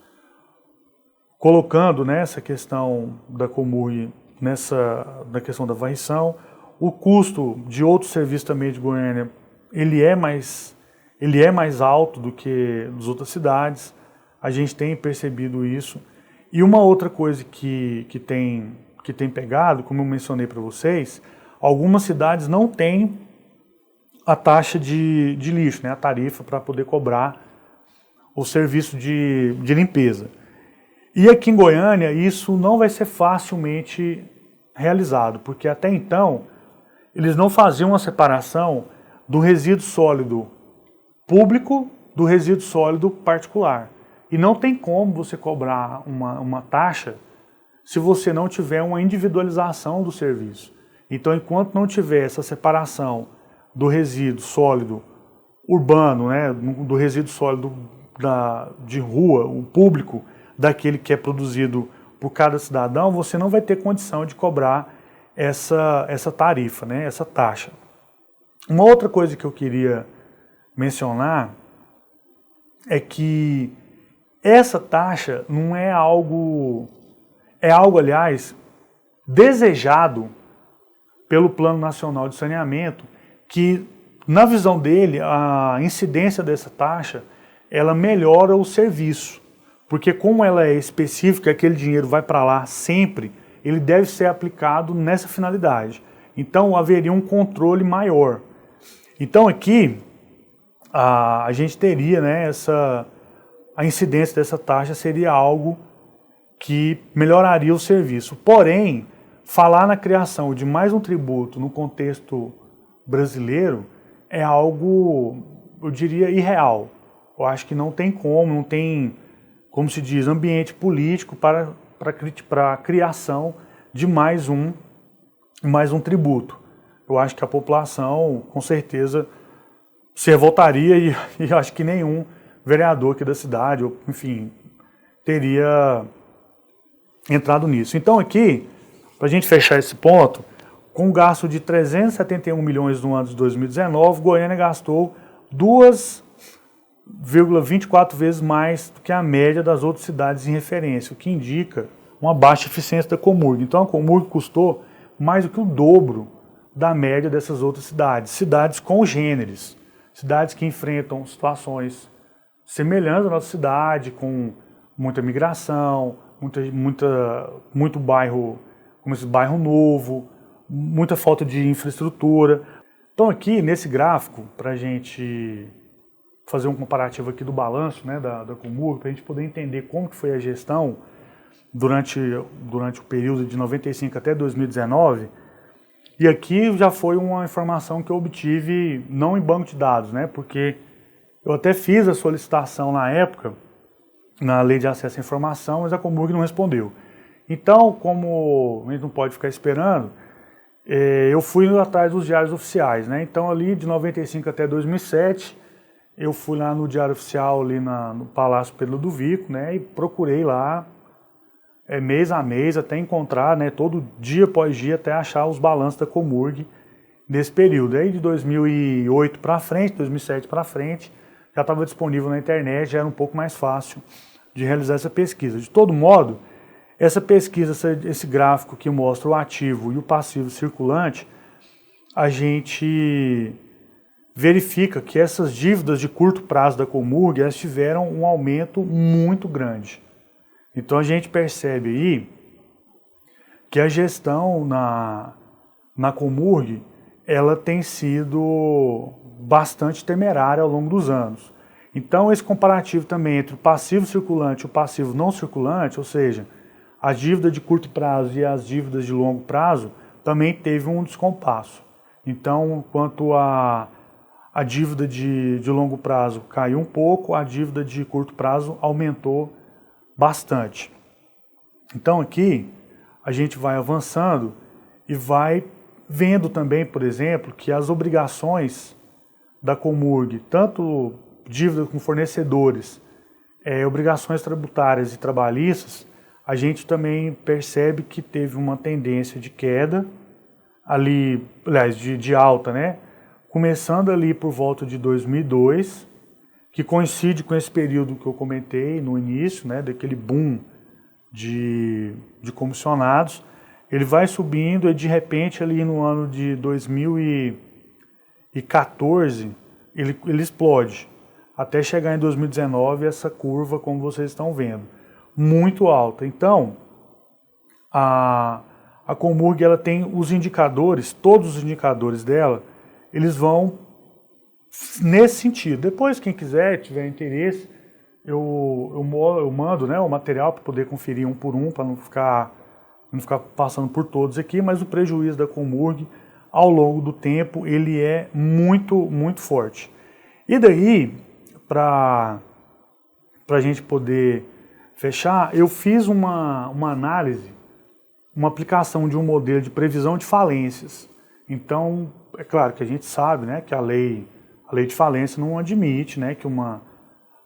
colocando essa questão da Comurg na questão da varrição. O custo de outros serviços também de Goiânia, ele é mais alto do que das outras cidades. A gente tem percebido isso. E uma outra coisa que tem pegado, como eu mencionei para vocês, algumas cidades não têm a taxa de lixo, a tarifa para poder cobrar o serviço de limpeza. E aqui em Goiânia isso não vai ser facilmente realizado, porque até então eles não faziam uma separação do resíduo sólido público do resíduo sólido particular. E não tem como você cobrar uma taxa se você não tiver uma individualização do serviço. Então, enquanto não tiver essa separação do resíduo sólido urbano, do resíduo sólido de rua, o público, daquele que é produzido por cada cidadão, você não vai ter condição de cobrar essa tarifa, essa taxa. Uma outra coisa que eu queria mencionar é que essa taxa não é algo, aliás, desejado pelo Plano Nacional de Saneamento, que, na visão dele, a incidência dessa taxa, ela melhora o serviço, porque como ela é específica, aquele dinheiro vai para lá sempre, ele deve ser aplicado nessa finalidade. Então, haveria um controle maior. Então, aqui, a gente teria, a incidência dessa taxa seria algo que melhoraria o serviço. Porém, falar na criação de mais um tributo no contexto brasileiro é algo, eu diria, irreal. Eu acho que não tem como se diz, ambiente político para a criação de mais um tributo. Eu acho que a população, com certeza, se revoltaria e eu acho que nenhum vereador aqui da cidade, ou, enfim, teria entrado nisso. Então aqui, para a gente fechar esse ponto, com um gasto de 371 milhões no ano de 2019, Goiânia gastou 2,24 vezes mais do que a média das outras cidades em referência, o que indica uma baixa eficiência da Comurg. Então a Comurg custou mais do que o dobro da média dessas outras cidades congêneres, cidades que enfrentam situações semelhantes à nossa cidade, com muita migração, muito bairro, como esse bairro novo, muita falta de infraestrutura. Então aqui nesse gráfico, para a gente fazer um comparativo aqui do balanço da Comurg, para a gente poder entender como que foi a gestão durante o período de 95 até 2019, e aqui já foi uma informação que eu obtive não em banco de dados, porque eu até fiz a solicitação na época, na Lei de Acesso à Informação, mas a Comurg não respondeu. Então, como a gente não pode ficar esperando, eu fui atrás dos diários oficiais. Então, ali de 95 até 2007, eu fui lá no Diário Oficial, ali no Palácio Pedro Ludovico, e procurei lá, mês a mês, até encontrar, todo dia após dia, até achar os balanços da Comurg nesse período. Aí de 2008 para frente, 2007 para frente, já estava disponível na internet, já era um pouco mais fácil de realizar essa pesquisa. De todo modo, essa pesquisa, esse gráfico que mostra o ativo e o passivo circulante, a gente verifica que essas dívidas de curto prazo da Comurg, elas tiveram um aumento muito grande. Então a gente percebe aí que a gestão na Comurg, ela tem sido bastante temerária ao longo dos anos. Então esse comparativo também entre o passivo circulante e o passivo não circulante, ou seja, a dívida de curto prazo e as dívidas de longo prazo, também teve um descompasso. Então, quanto a a dívida de longo prazo caiu um pouco, a dívida de curto prazo aumentou bastante. Então aqui a gente vai avançando e vai vendo também, por exemplo, que as obrigações da Comurg, tanto dívida com fornecedores, obrigações tributárias e trabalhistas, a gente também percebe que teve uma tendência de queda, ali, aliás, de alta, né? Começando ali por volta de 2002, que coincide com esse período que eu comentei no início, né? Daquele boom de comissionados. Ele vai subindo e de repente ali no ano de 2014 ele explode. Até chegar em 2019 essa curva, como vocês estão vendo, muito alta. Então, a Comurg ela tem os indicadores, todos os indicadores dela, eles vão nesse sentido. Depois, quem quiser, tiver interesse, eu mando, né, o material para poder conferir um por um, para não ficar passando por todos aqui, mas o prejuízo da Comurg, ao longo do tempo, ele é muito, muito forte. E daí, para a gente poder fechar, eu fiz uma análise, uma aplicação de um modelo de previsão de falências. Então, é claro que a gente sabe, né, que a lei de falência não admite, né, que uma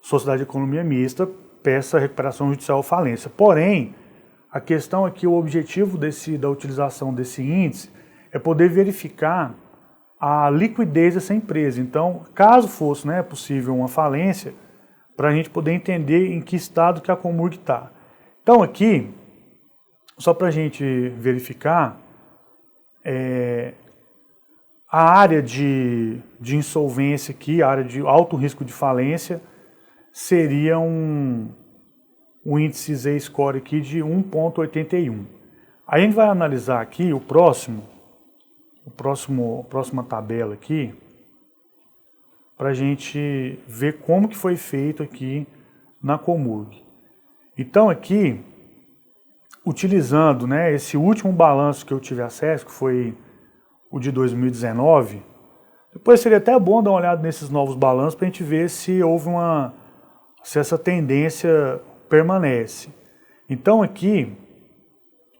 sociedade de economia mista peça recuperação judicial ou falência. Porém, a questão é que o objetivo da utilização desse índice é poder verificar a liquidez dessa empresa. Então, caso fosse, né, possível uma falência, para a gente poder entender em que estado que a Comurg está. Então aqui, só para a gente verificar, a área de insolvência aqui, a área de alto risco de falência, seria um índice Z-score aqui de 1,81. Aí a gente vai analisar aqui a próxima tabela aqui, para a gente ver como que foi feito aqui na Comurg. Então aqui, utilizando, né, esse último balanço que eu tive acesso, que foi o de 2019, depois seria até bom dar uma olhada nesses novos balanços para a gente ver se se essa tendência permanece. Então aqui,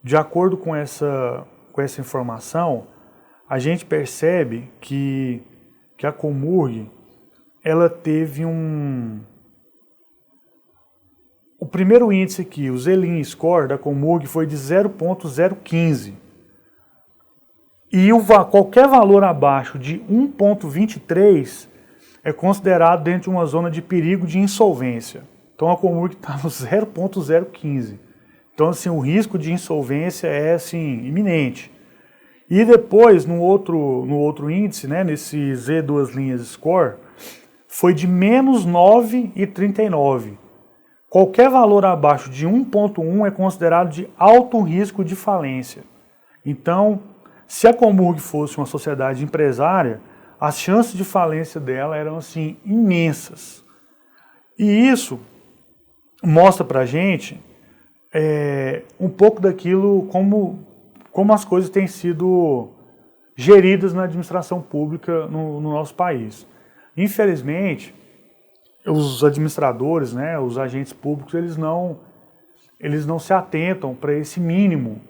de acordo com essa informação, a gente percebe que a Comurg ela teve o primeiro índice aqui, o Z-Lean Score da Comurg foi de 0,015. E qualquer valor abaixo de 1,23 é considerado dentro de uma zona de perigo de insolvência. Então a Comurg está no 0,015. Então assim, o risco de insolvência é assim, iminente. E depois, no outro índice, né, nesse Z2 Score, foi de menos 9,39. Qualquer valor abaixo de 1,1 é considerado de alto risco de falência. Então, se a Comurg fosse uma sociedade empresária, as chances de falência dela eram assim, imensas. E isso mostra para a gente um pouco daquilo como as coisas têm sido geridas na administração pública no nosso país. Infelizmente, os administradores, né, os agentes públicos, eles não se atentam para esse mínimo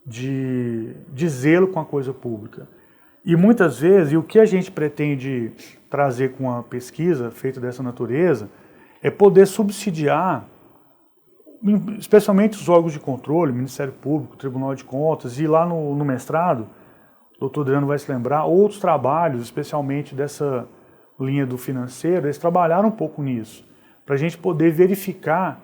de zelo com a coisa pública. E muitas vezes, e o que a gente pretende trazer com a pesquisa feita dessa natureza, é poder subsidiar, especialmente os órgãos de controle, Ministério Público, Tribunal de Contas, e lá no mestrado, o doutor Adriano vai se lembrar, outros trabalhos, especialmente dessa linha do financeiro, eles trabalharam um pouco nisso, para a gente poder verificar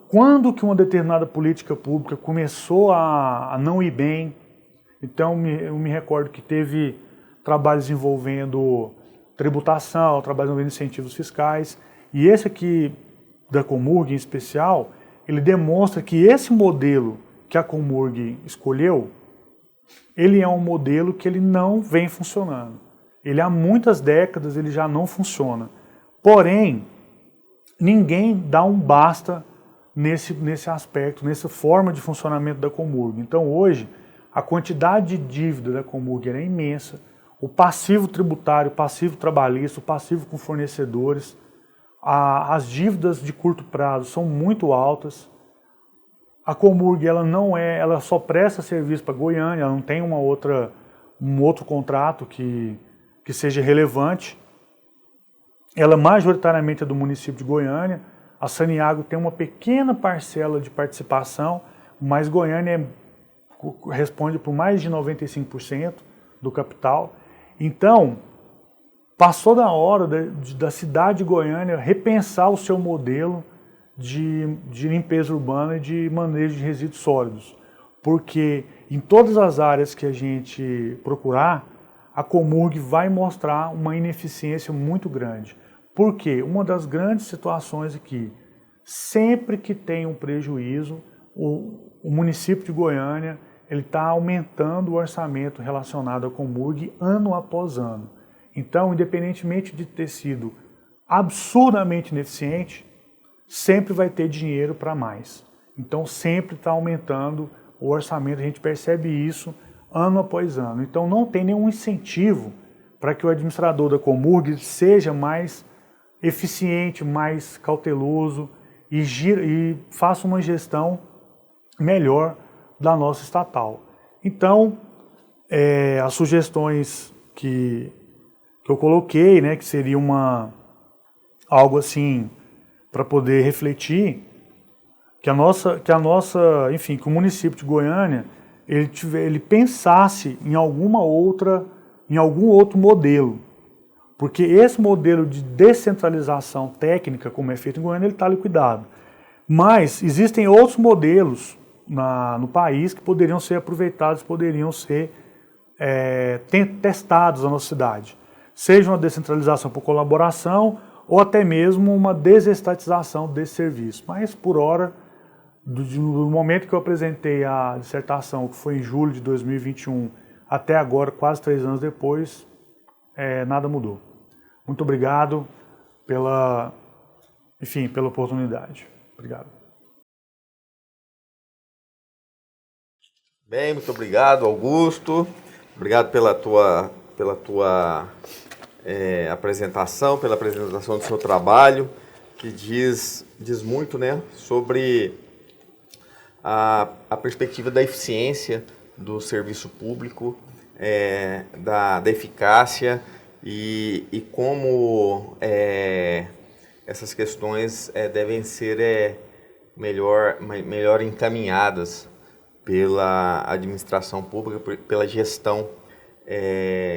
quando que uma determinada política pública começou a não ir bem. Então, eu me recordo que teve trabalhos envolvendo tributação, trabalhos envolvendo incentivos fiscais, e esse aqui, da Comurg em especial, ele demonstra que esse modelo que a Comurg escolheu, ele é um modelo que ele não vem funcionando. Ele há muitas décadas ele já não funciona. Porém, ninguém dá um basta nesse aspecto, nessa forma de funcionamento da Comurg. Então hoje, a quantidade de dívida da Comurg é imensa, o passivo tributário, o passivo trabalhista, o passivo com fornecedores, as dívidas de curto prazo são muito altas. A Comurg, ela só presta serviço para Goiânia, ela não tem um outro contrato que seja relevante. Ela majoritariamente é do município de Goiânia. A Saniago tem uma pequena parcela de participação, mas Goiânia responde por mais de 95% do capital. Então, passou da hora da cidade de Goiânia repensar o seu modelo de limpeza urbana e de manejo de resíduos sólidos. Porque em todas as áreas que a gente procurar, a Comurg vai mostrar uma ineficiência muito grande. Por quê? Uma das grandes situações aqui, sempre que tem um prejuízo, o município de Goiânia está aumentando o orçamento relacionado à Comurg ano após ano. Então, independentemente de ter sido absurdamente ineficiente, sempre vai ter dinheiro para mais. Então, sempre está aumentando o orçamento, a gente percebe isso ano após ano. Então, não tem nenhum incentivo para que o administrador da Comurg seja mais eficiente, mais cauteloso e faça uma gestão melhor da nossa estatal. Então, as sugestões que eu coloquei, né, que seria algo assim para poder refletir, que o município de Goiânia ele pensasse em algum outro modelo, porque esse modelo de descentralização técnica, como é feito em Goiânia, ele está liquidado. Mas existem outros modelos no país que poderiam ser aproveitados, poderiam ser testados na nossa cidade. Seja uma descentralização por colaboração ou até mesmo uma desestatização desse serviço. Mas, por hora, do momento que eu apresentei a dissertação, que foi em julho de 2021, até agora, quase 3 anos depois, nada mudou. Muito obrigado pela oportunidade. Obrigado. Bem, muito obrigado, Augusto. Obrigado pela tua apresentação, pela apresentação do seu trabalho, que diz muito, né, sobre a perspectiva da eficiência do serviço público, da eficácia e como essas questões devem ser melhor encaminhadas pela administração pública, pela gestão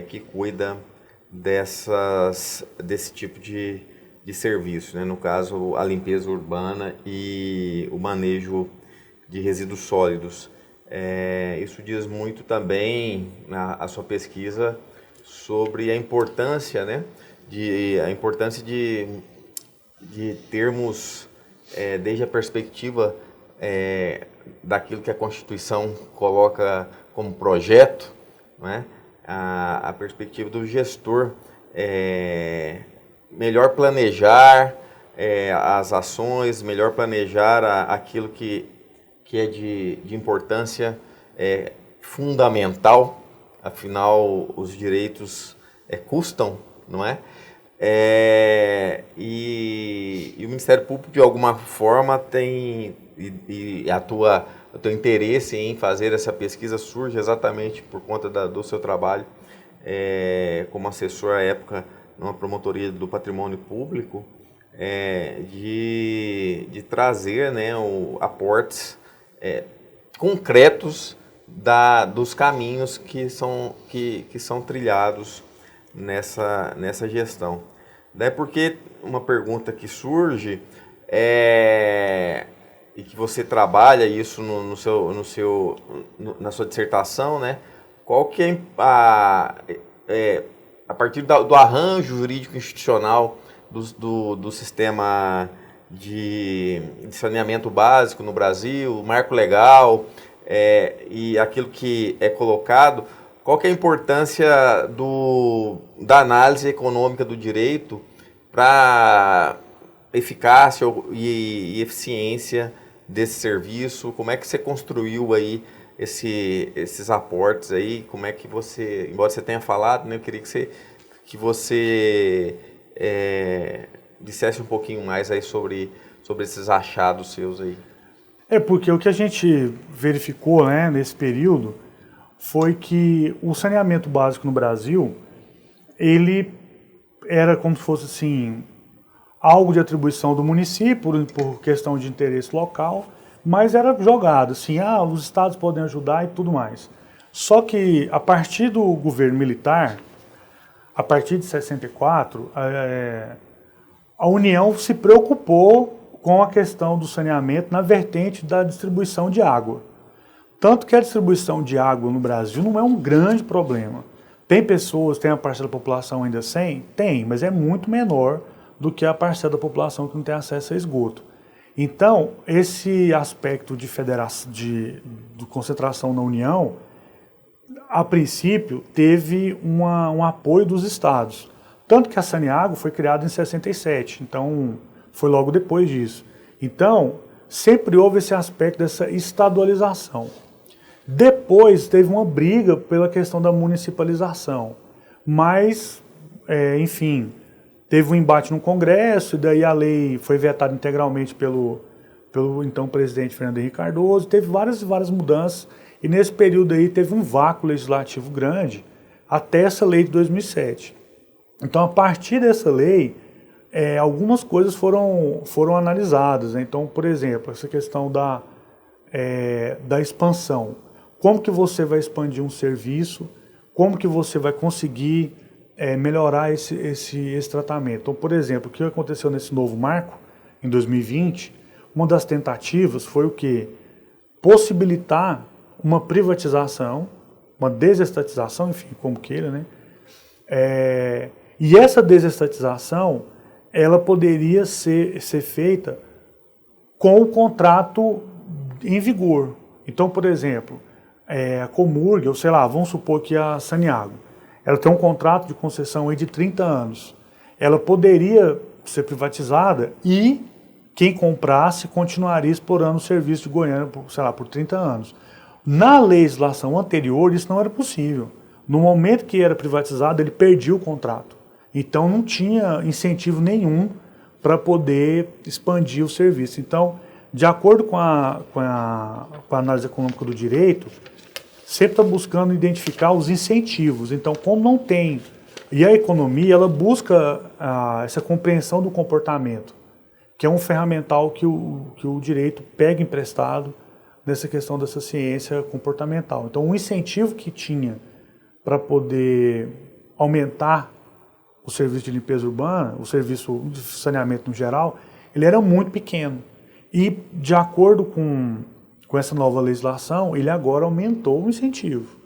que cuida desse tipo de serviço, né? No caso, a limpeza urbana e o manejo de resíduos sólidos. Isso diz muito também a sua pesquisa sobre a importância, né, de termos, desde a perspectiva daquilo que a Constituição coloca como projeto, né, a perspectiva do gestor melhor planejar as ações, melhor planejar aquilo que é de importância fundamental, afinal os direitos custam, não é? E o Ministério Público, de alguma forma, tem, o teu interesse em fazer essa pesquisa surge exatamente por conta do seu trabalho como assessor à época numa promotoria do patrimônio público, de trazer, né, aportes concretos dos caminhos que são trilhados nessa gestão. Daí porque uma pergunta que surge e que você trabalha isso na sua dissertação, né? Qual que é a partir do arranjo jurídico institucional do sistema de saneamento básico no Brasil, o marco legal e aquilo que é colocado, qual que é a importância da análise econômica do direito para eficácia e eficiência desse serviço? Como é que você construiu aí esses aportes aí, como é que você, embora você tenha falado, né, eu queria que você dissesse um pouquinho mais aí sobre esses achados seus aí. Porque o que a gente verificou, né, nesse período foi que o saneamento básico no Brasil, ele era como se fosse assim, algo de atribuição do município por questão de interesse local, mas era jogado assim, os estados podem ajudar e tudo mais. Só que a partir do governo militar, a partir de 64, a União se preocupou com a questão do saneamento na vertente da distribuição de água. Tanto que a distribuição de água no Brasil não é um grande problema. Tem pessoas, tem a parcela da população ainda sem? Tem, mas é muito menor do que a parcela da população que não tem acesso a esgoto. Então, esse aspecto de federação, de concentração na União, a princípio, teve um apoio dos estados. Tanto que a Saneago foi criada em 67, então foi logo depois disso. Então, sempre houve esse aspecto dessa estadualização. Depois teve uma briga pela questão da municipalização, mas, enfim, teve um embate no Congresso, e daí a lei foi vetada integralmente pelo então presidente Fernando Henrique Cardoso, teve várias mudanças, e nesse período aí teve um vácuo legislativo grande, até essa lei de 2007. Então, a partir dessa lei, algumas coisas foram analisadas, né? Então, por exemplo, essa questão da expansão. Como que você vai expandir um serviço? Como que você vai conseguir melhorar esse tratamento? Então, por exemplo, o que aconteceu nesse novo marco, em 2020, uma das tentativas foi o quê? Possibilitar uma privatização, uma desestatização, enfim, como queira, né? E essa desestatização, ela poderia ser feita com o contrato em vigor. Então, por exemplo, a Comurg, ou sei lá, vamos supor que a Saneago, ela tem um contrato de concessão aí de 30 anos. Ela poderia ser privatizada e quem comprasse continuaria explorando o serviço de Goiânia por 30 anos. Na legislação anterior, isso não era possível. No momento que era privatizado, ele perdia o contrato. Então, não tinha incentivo nenhum para poder expandir o serviço. Então, de acordo com a análise econômica do direito, sempre está buscando identificar os incentivos. Então, como não tem... E a economia, ela busca essa compreensão do comportamento, que é um ferramental que o direito pega emprestado nessa questão dessa ciência comportamental. Então, o incentivo que tinha para poder aumentar o serviço de limpeza urbana, o serviço de saneamento no geral, ele era muito pequeno. E, de acordo com essa nova legislação, ele agora aumentou o incentivo.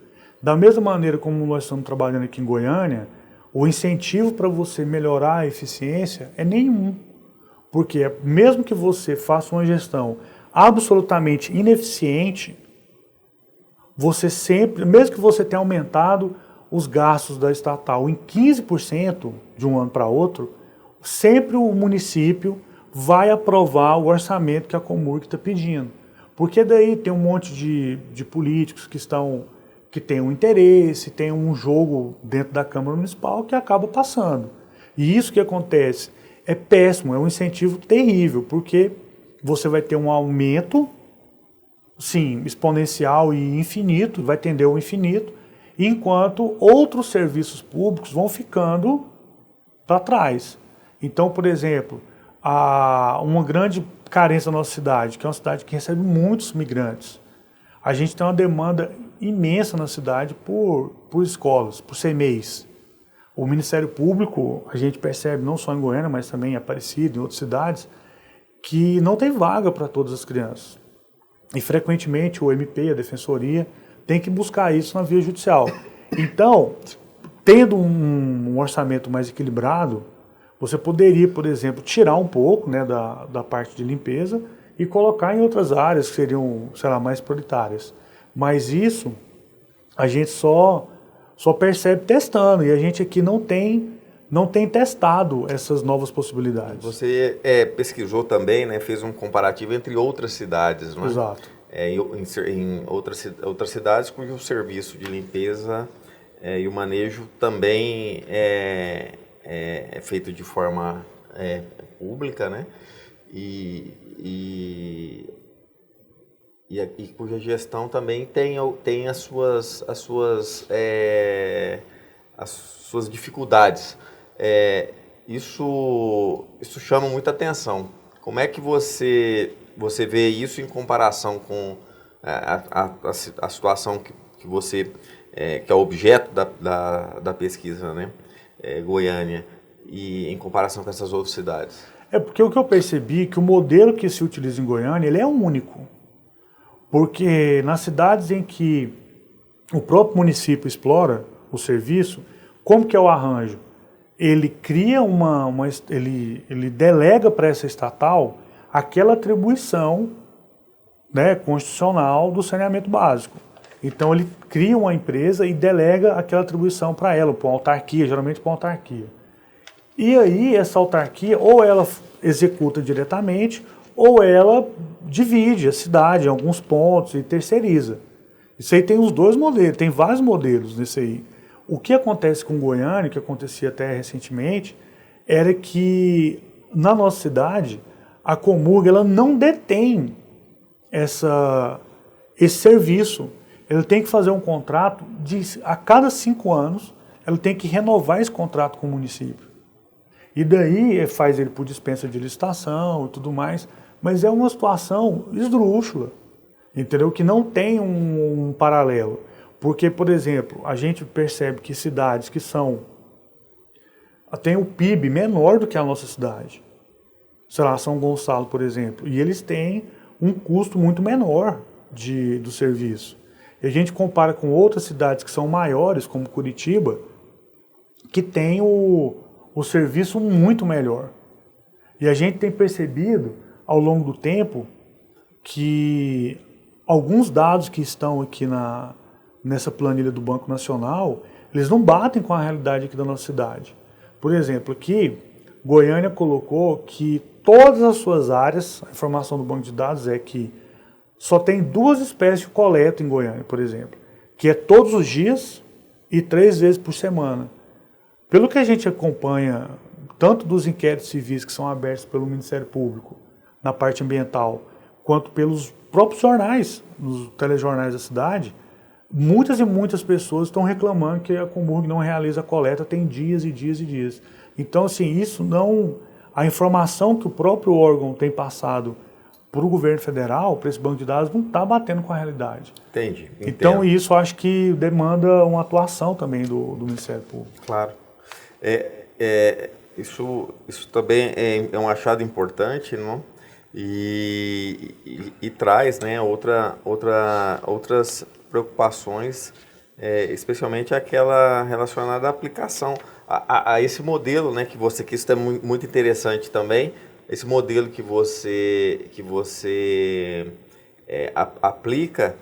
Da mesma maneira como nós estamos trabalhando aqui em Goiânia, o incentivo para você melhorar a eficiência é nenhum. Porque mesmo que você faça uma gestão absolutamente ineficiente, você sempre, mesmo que você tenha aumentado os gastos da estatal em 15% de um ano para outro, sempre o município vai aprovar o orçamento que a Comurg está pedindo. Porque daí tem um monte de políticos que têm um interesse, tem um jogo dentro da Câmara Municipal que acaba passando. E isso que acontece é péssimo, é um incentivo terrível, porque você vai ter um aumento, sim, exponencial e infinito, vai tender ao infinito, enquanto outros serviços públicos vão ficando para trás. Então, por exemplo, uma grande carência na nossa cidade, que é uma cidade que recebe muitos migrantes. A gente tem uma demanda imensa na cidade por escolas, por CMEs. O Ministério Público, a gente percebe, não só em Goiânia, mas também em Aparecida, em outras cidades, que não tem vaga para todas as crianças. E frequentemente o MP, a Defensoria, tem que buscar isso na via judicial. Então, tendo um orçamento mais equilibrado, você poderia, por exemplo, tirar um pouco, né, da parte de limpeza e colocar em outras áreas que seriam, sei lá, mais prioritárias. Mas isso a gente só percebe testando, e a gente aqui não tem testado essas novas possibilidades. Você pesquisou também, né, fez um comparativo entre outras cidades, não é? Exato. em outras cidades cujo serviço de limpeza e o manejo também é feito de forma pública, né? E cuja gestão também tem as suas dificuldades. Isso chama muita atenção. Como é que você vê isso em comparação com a situação que você que é objeto da pesquisa, né? Goiânia, e em comparação com essas outras cidades? Porque o que eu percebi é que o modelo que se utiliza em Goiânia ele é único. Porque nas cidades em que o próprio município explora o serviço, como que é o arranjo? Ele cria ele delega para essa estatal aquela atribuição, né, constitucional do saneamento básico. Então ele cria uma empresa e delega aquela atribuição para ela, para uma autarquia, geralmente para uma autarquia. E aí essa autarquia ou ela executa diretamente ou ela divide a cidade em alguns pontos e terceiriza. Isso aí tem os dois modelos, tem vários modelos nesse aí. O que acontece com Goiânia, que acontecia até recentemente, era que na nossa cidade a Comurg ela não detém esse serviço. Ela tem que fazer um contrato a cada 5 anos, ela tem que renovar esse contrato com o município. E daí faz ele por dispensa de licitação e tudo mais, mas é uma situação esdrúxula, entendeu? Que não tem um paralelo. Porque, por exemplo, a gente percebe que cidades que têm o PIB menor do que a nossa cidade, sei lá, São Gonçalo, por exemplo, e eles têm um custo muito menor do serviço. E a gente compara com outras cidades que são maiores, como Curitiba, que tem o serviço muito melhor. E a gente tem percebido, ao longo do tempo, que alguns dados que estão aqui nessa planilha do Banco Nacional, eles não batem com a realidade aqui da nossa cidade. Por exemplo, aqui, Goiânia colocou que todas as suas áreas, a informação do banco de dados é que só tem 2 espécies de coleta em Goiânia, por exemplo, que é todos os dias e 3 vezes por semana. Pelo que a gente acompanha, tanto dos inquéritos civis que são abertos pelo Ministério Público na parte ambiental, quanto pelos próprios jornais, nos telejornais da cidade, muitas e muitas pessoas estão reclamando que a Comurg não realiza a coleta tem dias e dias e dias. Então, assim, isso não... A informação que o próprio órgão tem passado para o governo federal, para esse banco de dados, não está batendo com a realidade. Entendi. Então, isso acho que demanda uma atuação também do Ministério Público. Claro. Isso também é um achado importante, não? E traz, né, outras preocupações, especialmente aquela relacionada à aplicação, a esse modelo, né, que isso é muito interessante também, esse modelo que você aplica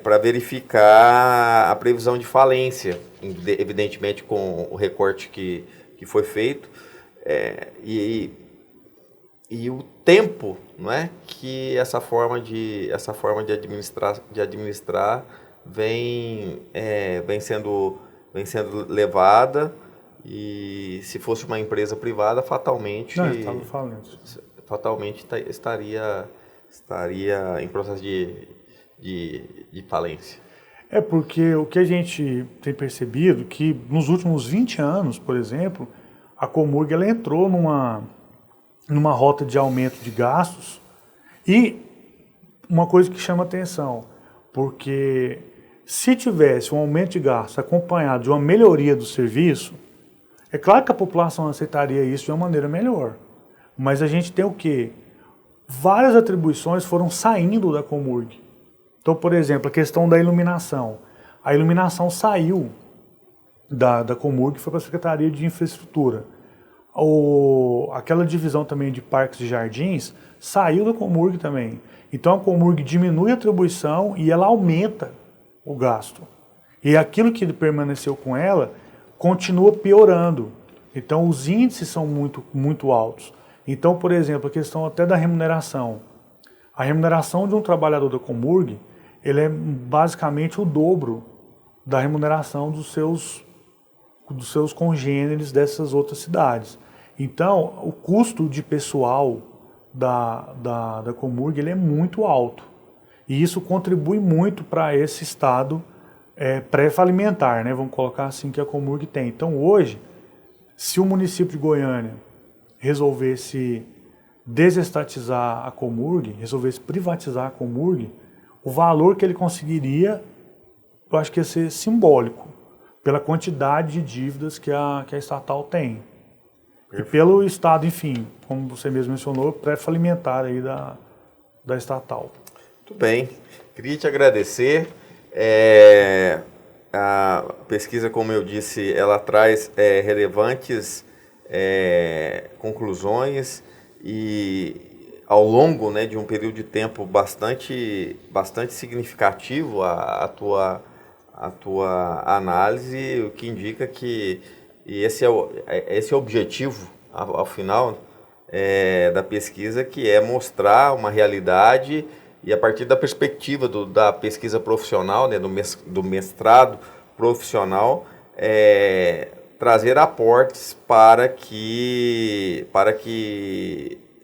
para verificar a previsão de falência, evidentemente com o recorte que foi feito, e o tempo, não é, que essa forma de administrar vem sendo levada, e se fosse uma empresa privada, fatalmente estaria em processo de falência. Porque o que a gente tem percebido que nos últimos 20 anos, por exemplo, a Comurg ela entrou numa rota de aumento de gastos, e uma coisa que chama atenção, porque se tivesse um aumento de gastos acompanhado de uma melhoria do serviço, é claro que a população aceitaria isso de uma maneira melhor. Mas a gente tem o quê? Várias atribuições foram saindo da Comurg. Então, por exemplo, a questão da iluminação. A iluminação saiu da Comurg e foi para a Secretaria de Infraestrutura. Aquela divisão também de parques e jardins saiu da Comurg também. Então a Comurg diminui a atribuição e ela aumenta o gasto. E aquilo que permaneceu com ela continua piorando. Então os índices são muito, muito altos. Então, por exemplo, a questão até da remuneração. A remuneração de um trabalhador da Comurg, ele é basicamente o dobro da remuneração dos seus congêneres dessas outras cidades. Então, o custo de pessoal da Comurg ele é muito alto. E isso contribui muito para esse estado pré-falimentar, né? Vamos colocar assim que a Comurg tem. Então, hoje, se o município de Goiânia resolvesse desestatizar a Comurg, resolvesse privatizar a Comurg, o valor que ele conseguiria, eu acho que ia ser simbólico, pela quantidade de dívidas que a estatal tem. E pelo estado, enfim, como você mesmo mencionou, pré-falimentar aí da estatal. Muito bem. Queria te agradecer. A pesquisa, como eu disse, ela traz relevantes conclusões e ao longo, né, de um período de tempo bastante significativo a tua análise, o que indica que esse é o objetivo, ao final da pesquisa, que é mostrar uma realidade e a partir da perspectiva da pesquisa profissional, né, do mestrado profissional, trazer aportes para que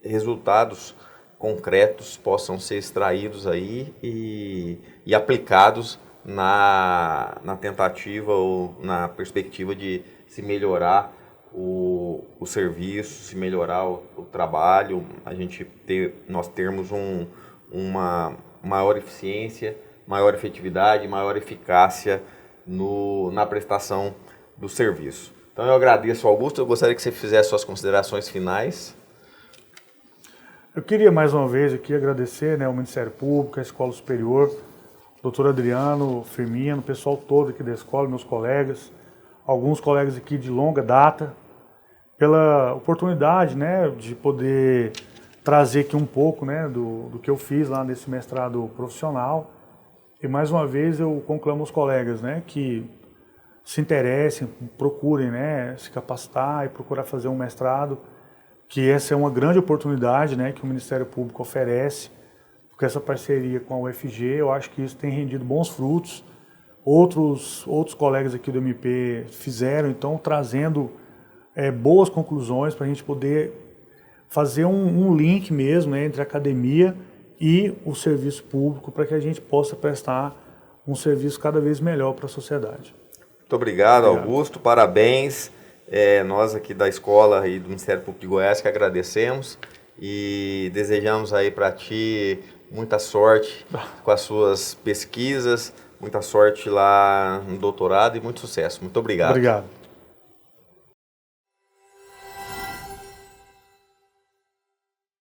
resultados concretos possam ser extraídos aí e aplicados na tentativa ou na perspectiva de se melhorar o serviço, se melhorar o trabalho, nós termos uma maior eficiência, maior efetividade, maior eficácia na prestação do serviço. Então eu agradeço, Augusto, eu gostaria que você fizesse suas considerações finais. Eu queria mais uma vez aqui agradecer, né, ao Ministério Público, à Escola Superior, doutor Adriano, Firmino, o pessoal todo aqui da escola, meus colegas, alguns colegas aqui de longa data, pela oportunidade, né, de poder trazer aqui um pouco, né, do que eu fiz lá nesse mestrado profissional. E mais uma vez eu conclamo os colegas, né, que se interessem, procurem, né, se capacitar e procurar fazer um mestrado, que essa é uma grande oportunidade, né, que o Ministério Público oferece, porque essa parceria com a UFG, eu acho que isso tem rendido bons frutos. Outros colegas aqui do MP fizeram, então trazendo boas conclusões para a gente poder fazer um link mesmo, né, entre a academia e o serviço público, para que a gente possa prestar um serviço cada vez melhor para a sociedade. Muito obrigado, Augusto, parabéns. Nós aqui da escola e do Ministério Público de Goiás que agradecemos e desejamos aí para ti muita sorte com as suas pesquisas, muita sorte lá no doutorado e muito sucesso. Muito obrigado. Obrigado.